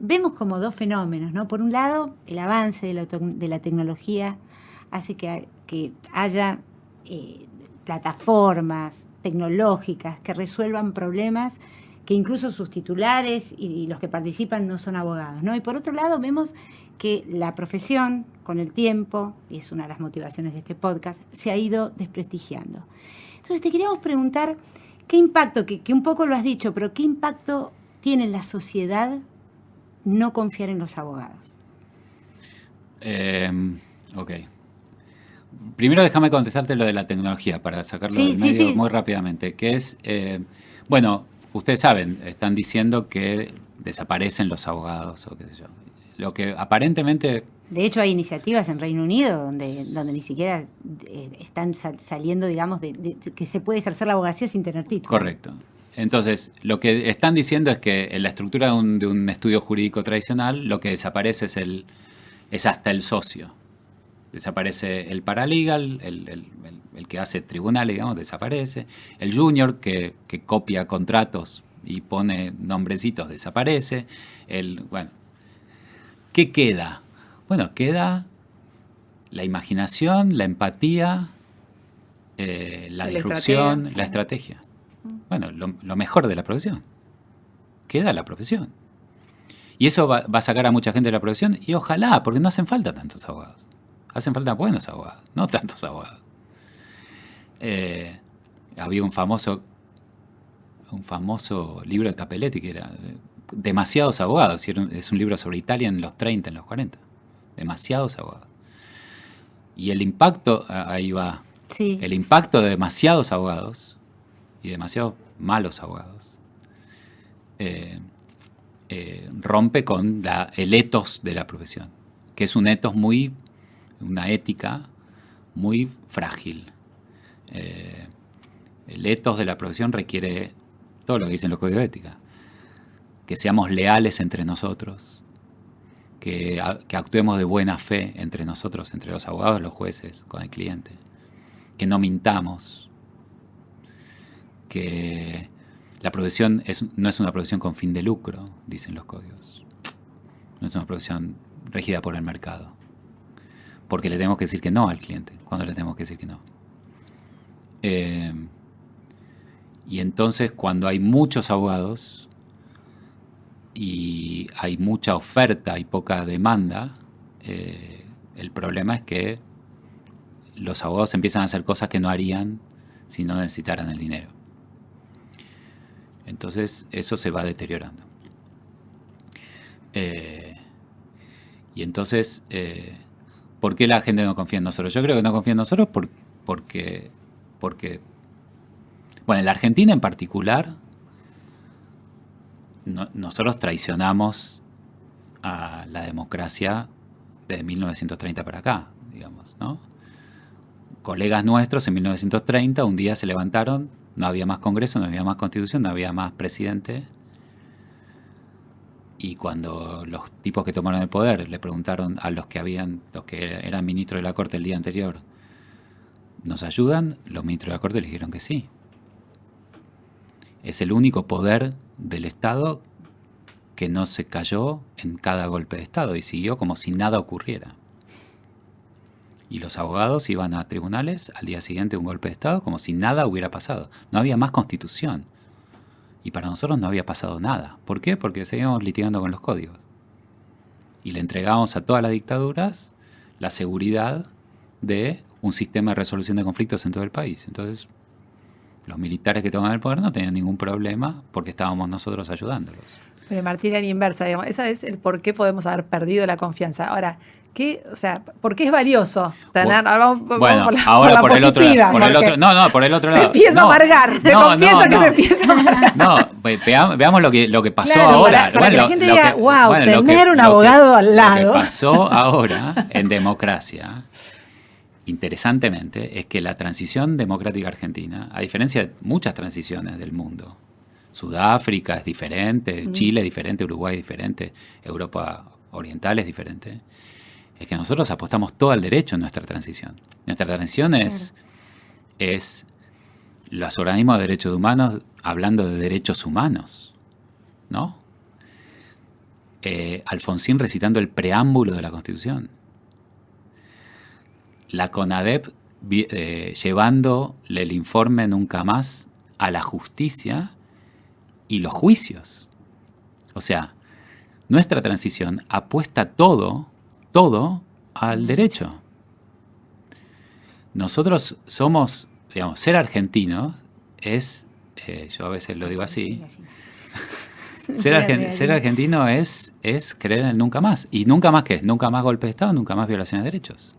Vemos como dos fenómenos, ¿no? Por un lado, el avance de la tecnología hace que haya plataformas tecnológicas que resuelvan problemas que incluso sus titulares y los que participan no son abogados, ¿no? Y por otro lado vemos que la profesión, con el tiempo, y es una de las motivaciones de este podcast, se ha ido desprestigiando. Entonces te queríamos preguntar qué impacto, que un poco lo has dicho, pero qué impacto tiene en la sociedad no confiar en los abogados. Ok. Primero déjame contestarte lo de la tecnología para sacarlo del medio muy rápidamente, que es, bueno, ustedes saben, están diciendo que desaparecen los abogados o qué sé yo. Lo que aparentemente... De hecho, hay iniciativas en Reino Unido donde ni siquiera están saliendo, digamos, de que se puede ejercer la abogacía sin tener título. Correcto. Entonces, lo que están diciendo es que en la estructura de un estudio jurídico tradicional, lo que desaparece es hasta el socio. Desaparece el paralegal, el que hace tribunal, digamos, desaparece. El junior que copia contratos y pone nombrecitos, desaparece. ¿Qué queda? Bueno, queda la imaginación, la empatía, la disrupción, la estrategia. Bueno, lo mejor de la profesión. Queda la profesión. Y eso va a sacar a mucha gente de la profesión, y ojalá, porque no hacen falta tantos abogados. Hacen falta buenos abogados, no tantos abogados. Había un famoso libro de Capelletti que era Demasiados abogados, y es un libro sobre Italia en los 30, en los 40. Demasiados abogados. Y el impacto, ahí va, el impacto de demasiados abogados y demasiados malos abogados rompe con el ethos de la profesión, que es un ethos muy una ética muy frágil. El ethos de la profesión requiere todo lo que dicen los códigos de ética. Que seamos leales entre nosotros, que actuemos de buena fe entre nosotros, entre los abogados, los jueces, con el cliente, que no mintamos, que la profesión no es una profesión con fin de lucro, dicen los códigos. No es una profesión regida por el mercado, porque le tenemos que decir que no al cliente, cuando le tenemos que decir que no. Y entonces, cuando hay muchos abogados y hay mucha oferta y poca demanda, el problema es que los abogados empiezan a hacer cosas que no harían si no necesitaran el dinero. Entonces, eso se va deteriorando. Y entonces, ¿por qué la gente no confía en nosotros? Yo creo que no confía en nosotros porque bueno, en la Argentina en particular, nosotros traicionamos a la democracia de 1930 para acá, digamos, ¿no? Colegas nuestros en 1930 un día se levantaron, no había más Congreso, no había más Constitución, no había más presidente. Y cuando los tipos que tomaron el poder le preguntaron a los que eran ministros de la Corte el día anterior, ¿nos ayudan? Los ministros de la Corte les dijeron que sí. Es el único poder del Estado que no se cayó en cada golpe de Estado y siguió como si nada ocurriera. Y los abogados iban a tribunales al día siguiente de un golpe de Estado como si nada hubiera pasado. No había más Constitución. Y para nosotros no había pasado nada. ¿Por qué? Porque seguíamos litigando con los códigos. Y le entregábamos a todas las dictaduras la seguridad de un sistema de resolución de conflictos en todo el país. Entonces, los militares que toman el poder no tenían ningún problema porque estábamos nosotros ayudándolos. Pero Martín, era inversa, digamos. Eso es el por qué podemos haber perdido la confianza. Ahora, ¿por qué es valioso tener? Vamos ahora por el otro lado. Por el otro lado. Me empiezo a amargar. Te confieso que me empiezo a amargar. No, veamos lo que pasó claro, ahora. Para que la gente diga, wow, tener un abogado al lado. Lo que pasó ahora en democracia, interesantemente, es que la transición democrática argentina, a diferencia de muchas transiciones del mundo, Sudáfrica es diferente, Chile es diferente, Uruguay es diferente, Europa Oriental es diferente, es que nosotros apostamos todo al derecho en nuestra transición. Nuestra transición es los organismos de derechos humanos hablando de derechos humanos, ¿no? Alfonsín recitando el preámbulo de la Constitución. La CONADEP llevándole el informe nunca más a la justicia y los juicios. O sea, nuestra transición apuesta todo al derecho. Nosotros somos, digamos, ser argentinos es, yo a veces lo digo así, ser argentino es creer en el nunca más. ¿Y nunca más qué es? Nunca más golpe de Estado, nunca más violaciones de derechos.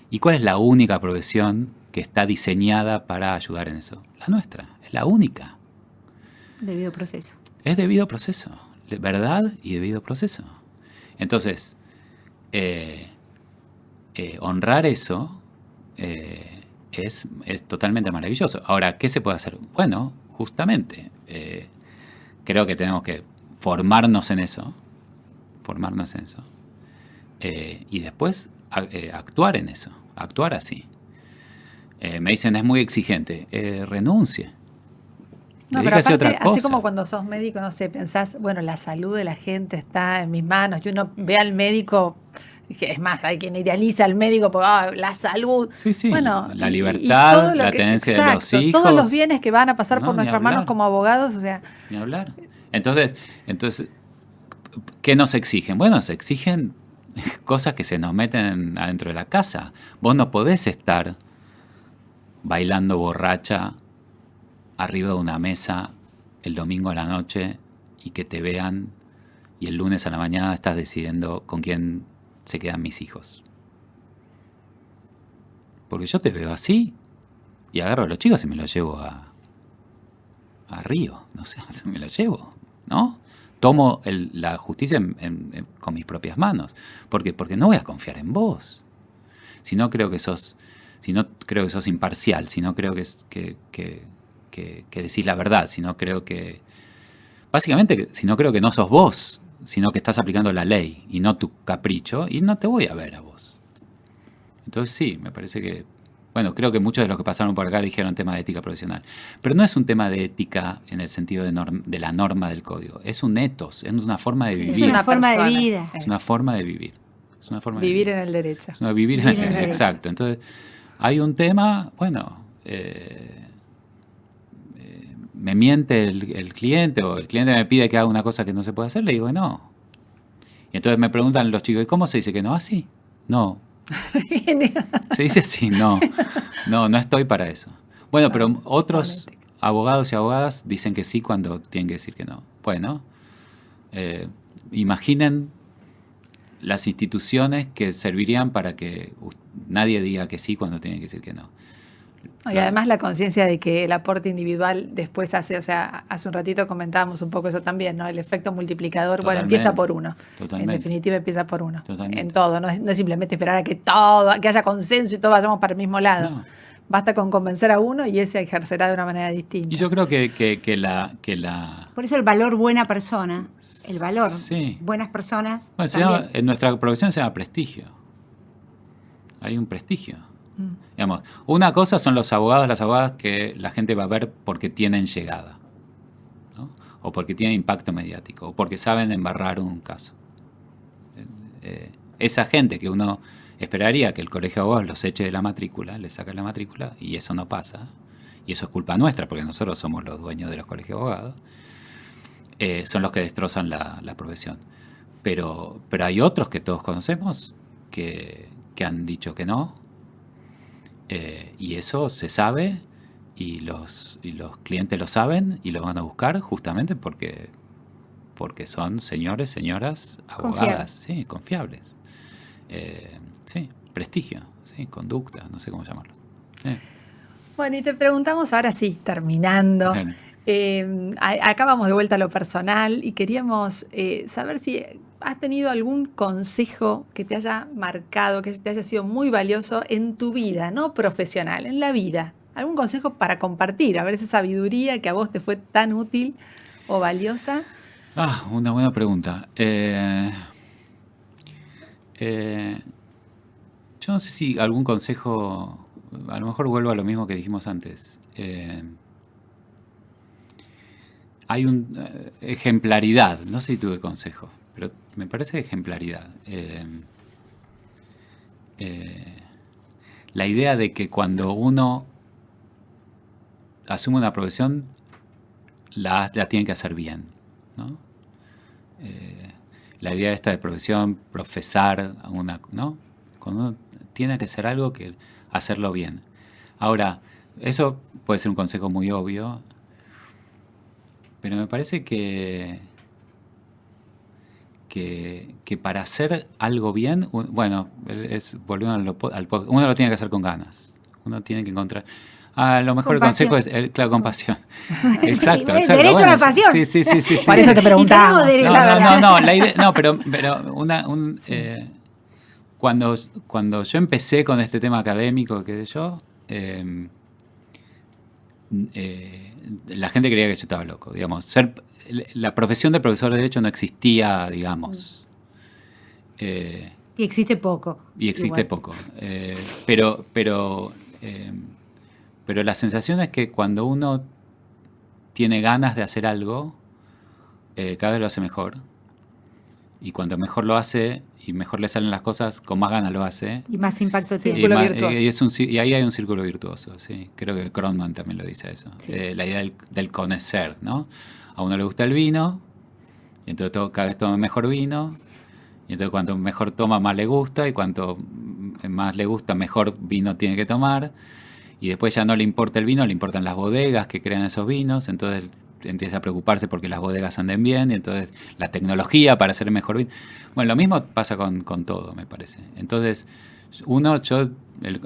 ¿Y cuál es la única profesión que está diseñada para ayudar en eso? La nuestra, es la única. Debido proceso. Es debido proceso, verdad y debido proceso. Entonces, honrar eso es totalmente maravilloso. Ahora, ¿qué se puede hacer? Bueno, justamente, creo que tenemos que formarnos en eso, y después actuar en eso, actuar así. Me dicen, es muy exigente. Renuncie. No, pero aparte, así como cuando sos médico, no sé, pensás, bueno, la salud de la gente está en mis manos, y uno ve al médico, que es más, hay quien idealiza al médico por la salud. Sí, bueno, la libertad, la tenencia de los hijos. Todos los bienes que van a pasar por nuestras manos como abogados, o sea. Ni hablar. Entonces, ¿qué nos exigen? Bueno, se exigen cosas que se nos meten adentro de la casa. Vos no podés estar bailando borracha arriba de una mesa el domingo a la noche y que te vean y el lunes a la mañana estás decidiendo con quién se quedan mis hijos. Porque yo te veo así y agarro a los chicos y me los llevo a Río, no sé, me los llevo, ¿no? Tomo la justicia con mis propias manos. ¿Por qué? Porque no voy a confiar en vos. si no creo que sos imparcial, si no creo que decís la verdad, si no creo que... Básicamente, si no creo que no sos vos, sino que estás aplicando la ley y no tu capricho, y no te voy a ver a vos. Entonces sí, me parece que... Bueno, creo que muchos de los que pasaron por acá dijeron tema de ética profesional. Pero no es un tema de ética en el sentido de la norma del código. Es un ethos, es una forma de vivir. Es una forma de vida. Es una forma de vivir. Es una forma de Vivir en el derecho. Es una vivir en el derecho. Exacto. Entonces, hay un tema, bueno, me miente el cliente o el cliente me pide que haga una cosa que no se puede hacer, le digo que no. Y entonces me preguntan los chicos, ¿y cómo se dice que no? ¿Así? No. Se dice así, no. No estoy para eso. Bueno, pero otros abogados y abogadas dicen que sí cuando tienen que decir que no. Bueno, imaginen las instituciones que servirían para que nadie diga que sí cuando tiene que decir que no. Y además la conciencia de que el aporte individual después hace, o sea, hace un ratito comentábamos un poco eso también, ¿no? El efecto multiplicador, bueno, empieza por uno. Totalmente. En definitiva empieza por uno. Totalmente. En todo, no es simplemente esperar a que haya consenso y todos vayamos para el mismo lado. No. Basta con convencer a uno y ese ejercerá de una manera distinta. Y yo creo que la Por eso el valor buena persona, el valor buenas personas. Bueno, en nuestra profesión se llama prestigio. Hay un prestigio. Digamos, una cosa son los abogados, las abogadas que la gente va a ver porque tienen llegada, ¿no? O porque tienen impacto mediático, o porque saben embarrar un caso. Esa gente que uno esperaría que el colegio de abogados los eche de la matrícula, les saca la matrícula, y eso no pasa, y eso es culpa nuestra, porque nosotros somos los dueños de los colegios de abogados, son los que destrozan la profesión. Pero hay otros que todos conocemos que han dicho que no, y eso se sabe, y los clientes lo saben y lo van a buscar justamente porque son señores, señoras, abogadas, confiables. Sí, prestigio, sí, conducta, no sé cómo llamarlo. Bueno, y te preguntamos ahora sí, terminando. Acá vamos de vuelta a lo personal y queríamos saber si has tenido algún consejo que te haya marcado, que te haya sido muy valioso en tu vida, no profesional, en la vida. ¿Algún consejo para compartir? A ver esa sabiduría que a vos te fue tan útil o valiosa. Una buena pregunta. Yo no sé si algún consejo, a lo mejor vuelvo a lo mismo que dijimos antes. Hay ejemplaridad, no sé si tuve consejo, pero me parece ejemplaridad. La idea de que cuando uno asume una profesión, la tiene que hacer bien, ¿no? La idea esta de profesión, profesar, ¿no? Cuando uno tiene que hacer algo, que hacerlo bien. Ahora, eso puede ser un consejo muy obvio, pero me parece que para hacer algo bien, volviendo al podcast, uno lo tiene que hacer con ganas. Uno tiene que encontrar... A lo mejor compasión. El consejo es, compasión. Exacto. Derecho a la pasión. Sí. Por eso te preguntamos. Cuando yo empecé con este tema académico, qué sé yo, la gente creía que yo estaba loco, digamos. La profesión de profesor de Derecho no existía, digamos. Y existe poco. Pero la sensación es que cuando uno tiene ganas de hacer algo, cada vez lo hace mejor. Y cuando mejor lo hace y mejor le salen las cosas, con más ganas lo hace. Y más impacto tiene. Círculo virtuoso. Y ahí hay un círculo virtuoso, sí. Creo que Kronman también lo dice eso. Sí. La idea del conocer, ¿no? A uno le gusta el vino, y entonces cada vez toma mejor vino, y entonces cuanto mejor toma, más le gusta, y cuanto más le gusta, mejor vino tiene que tomar. Y después ya no le importa el vino, le importan las bodegas que crean esos vinos, entonces empieza a preocuparse porque las bodegas anden bien, y entonces la tecnología para hacer mejor vino. Bueno, lo mismo pasa con todo, me parece. Entonces,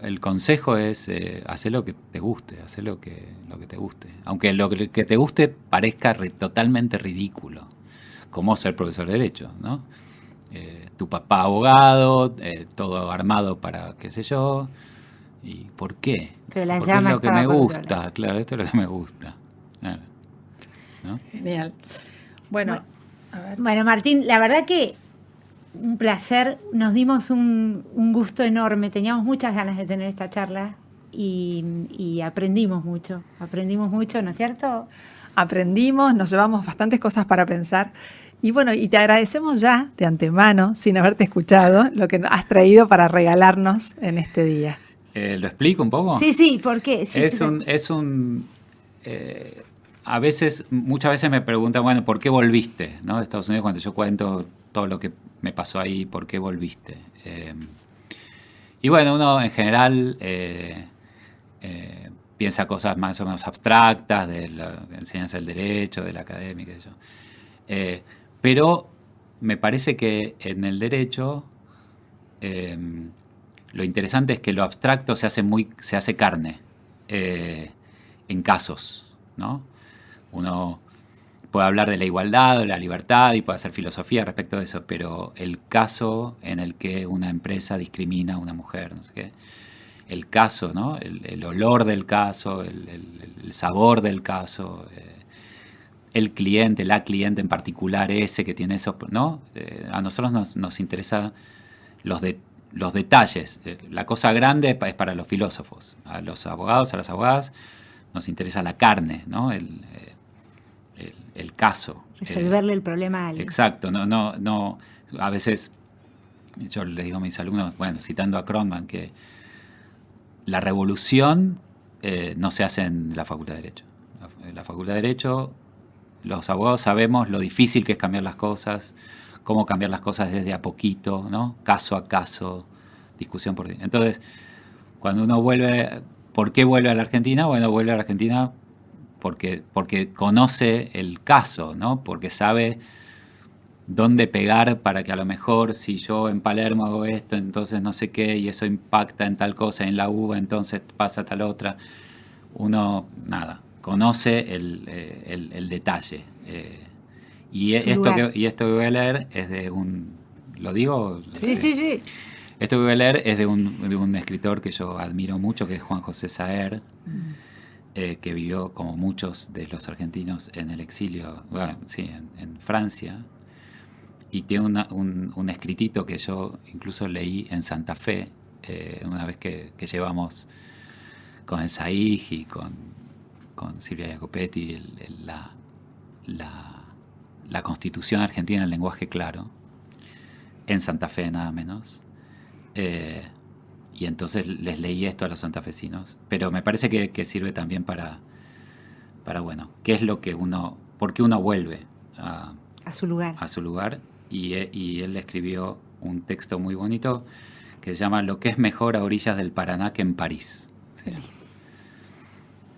el consejo es hacer lo que te guste, hacer lo que te guste. Aunque lo que te guste parezca totalmente ridículo, como ser profesor de Derecho, ¿no? tu papá abogado, todo armado para qué sé yo. ¿Y por qué? Pero la Porque llama es lo que estaba me por otro gusta, lado. claro, esto es lo que me gusta. Claro. ¿No? Genial. Bueno, a ver. Bueno, Martín, la verdad que un placer, nos dimos un gusto enorme, teníamos muchas ganas de tener esta charla y aprendimos mucho, ¿no es cierto? Aprendimos, nos llevamos bastantes cosas para pensar. Y bueno, y te agradecemos ya de antemano, sin haberte escuchado, lo que has traído para regalarnos en este día. ¿Lo explico un poco? Sí, ¿por qué? Sí, Muchas veces me preguntan, bueno, ¿por qué volviste, ¿no? De Estados Unidos, cuando yo cuento todo lo que me pasó ahí, ¿por qué volviste? Y bueno, uno en general piensa cosas más o menos abstractas de la enseñanza del derecho, de la academia, qué sé yo. Pero me parece que en el derecho lo interesante es que lo abstracto se hace carne en casos, ¿no? Uno puede hablar de la igualdad o de la libertad y puede hacer filosofía respecto de eso, pero el caso en el que una empresa discrimina a una mujer, no sé qué, el caso, ¿no? El olor del caso, el sabor del caso, el cliente, la cliente en particular, ese que tiene eso, ¿no? A nosotros nos interesa los detalles. La cosa grande es para los filósofos. A los abogados, a las abogadas, nos interesa la carne, ¿no? El caso. Resolverle el problema a alguien. Exacto. No. A veces yo les digo a mis alumnos, bueno, citando a Krugman, que la revolución no se hace en la Facultad de Derecho. En la Facultad de Derecho, los abogados sabemos lo difícil que es cambiar las cosas, cómo cambiar las cosas desde a poquito, ¿no? Caso a caso, discusión por día. Entonces, cuando uno vuelve, ¿por qué vuelve a la Argentina? Bueno, vuelve a la Argentina porque conoce el caso, ¿no? Porque sabe dónde pegar para que a lo mejor si yo en Palermo hago esto, entonces no sé qué, y eso impacta en tal cosa, en la UBA, entonces pasa tal otra. Uno, conoce el detalle. Y esto que voy a leer es de un... ¿Lo digo? Sí. Esto que voy a leer es de un escritor que yo admiro mucho, que es Juan José Saer, que vivió, como muchos de los argentinos, en el exilio, bueno, sí, en Francia. Y tiene un escritito que yo incluso leí en Santa Fe, una vez que llevamos con el Saig y con Silvia Jacopetti la Constitución Argentina en lenguaje claro, en Santa Fe nada menos. Y entonces les leí esto a los santafesinos. Pero me parece que sirve también para bueno, qué es lo que por qué uno vuelve a su lugar. Y él escribió un texto muy bonito que se llama Lo que es mejor a orillas del Paraná que en París.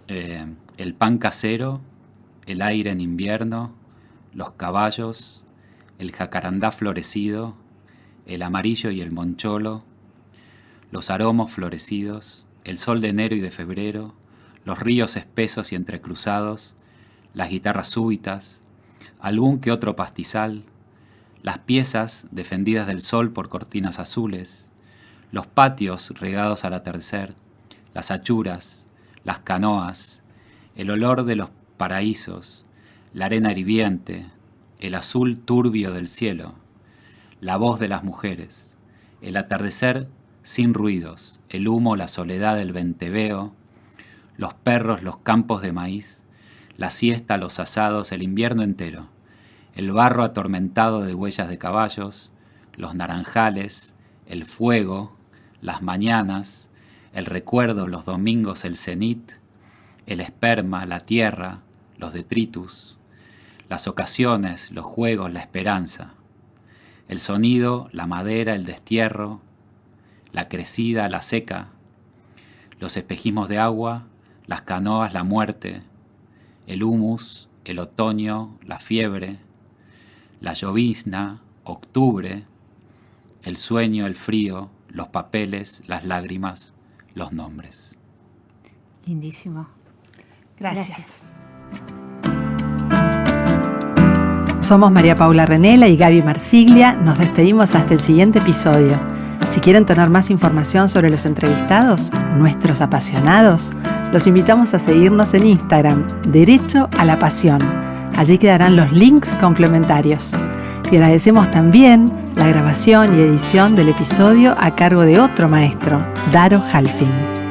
El pan casero, el aire en invierno, los caballos, el jacarandá florecido, el amarillo y el moncholo, los aromos florecidos, el sol de enero y de febrero, los ríos espesos y entrecruzados, las guitarras súbitas, algún que otro pastizal, las piezas defendidas del sol por cortinas azules, los patios regados al atardecer, las achuras, las canoas, el olor de los paraísos, la arena hirviente, el azul turbio del cielo, la voz de las mujeres, el atardecer sin ruidos, el humo, la soledad del venteveo, los perros, los campos de maíz, la siesta, los asados, el invierno entero, el barro atormentado de huellas de caballos, los naranjales, el fuego, las mañanas, el recuerdo, los domingos, el cenit, el esperma, la tierra, los detritus, las ocasiones, los juegos, la esperanza, el sonido, la madera, el destierro, la crecida, la seca, los espejismos de agua, las canoas, la muerte, el humus, el otoño, la fiebre, la llovizna, octubre, el sueño, el frío, los papeles, las lágrimas, los nombres. Lindísimo. Gracias. Somos María Paula Renela y Gaby Marsiglia. Nos despedimos hasta el siguiente episodio. Si quieren tener más información sobre los entrevistados, nuestros apasionados, los invitamos a seguirnos en Instagram, Derecho a la Pasión. Allí quedarán los links complementarios. Y agradecemos también la grabación y edición del episodio a cargo de otro maestro, Daro Halfin.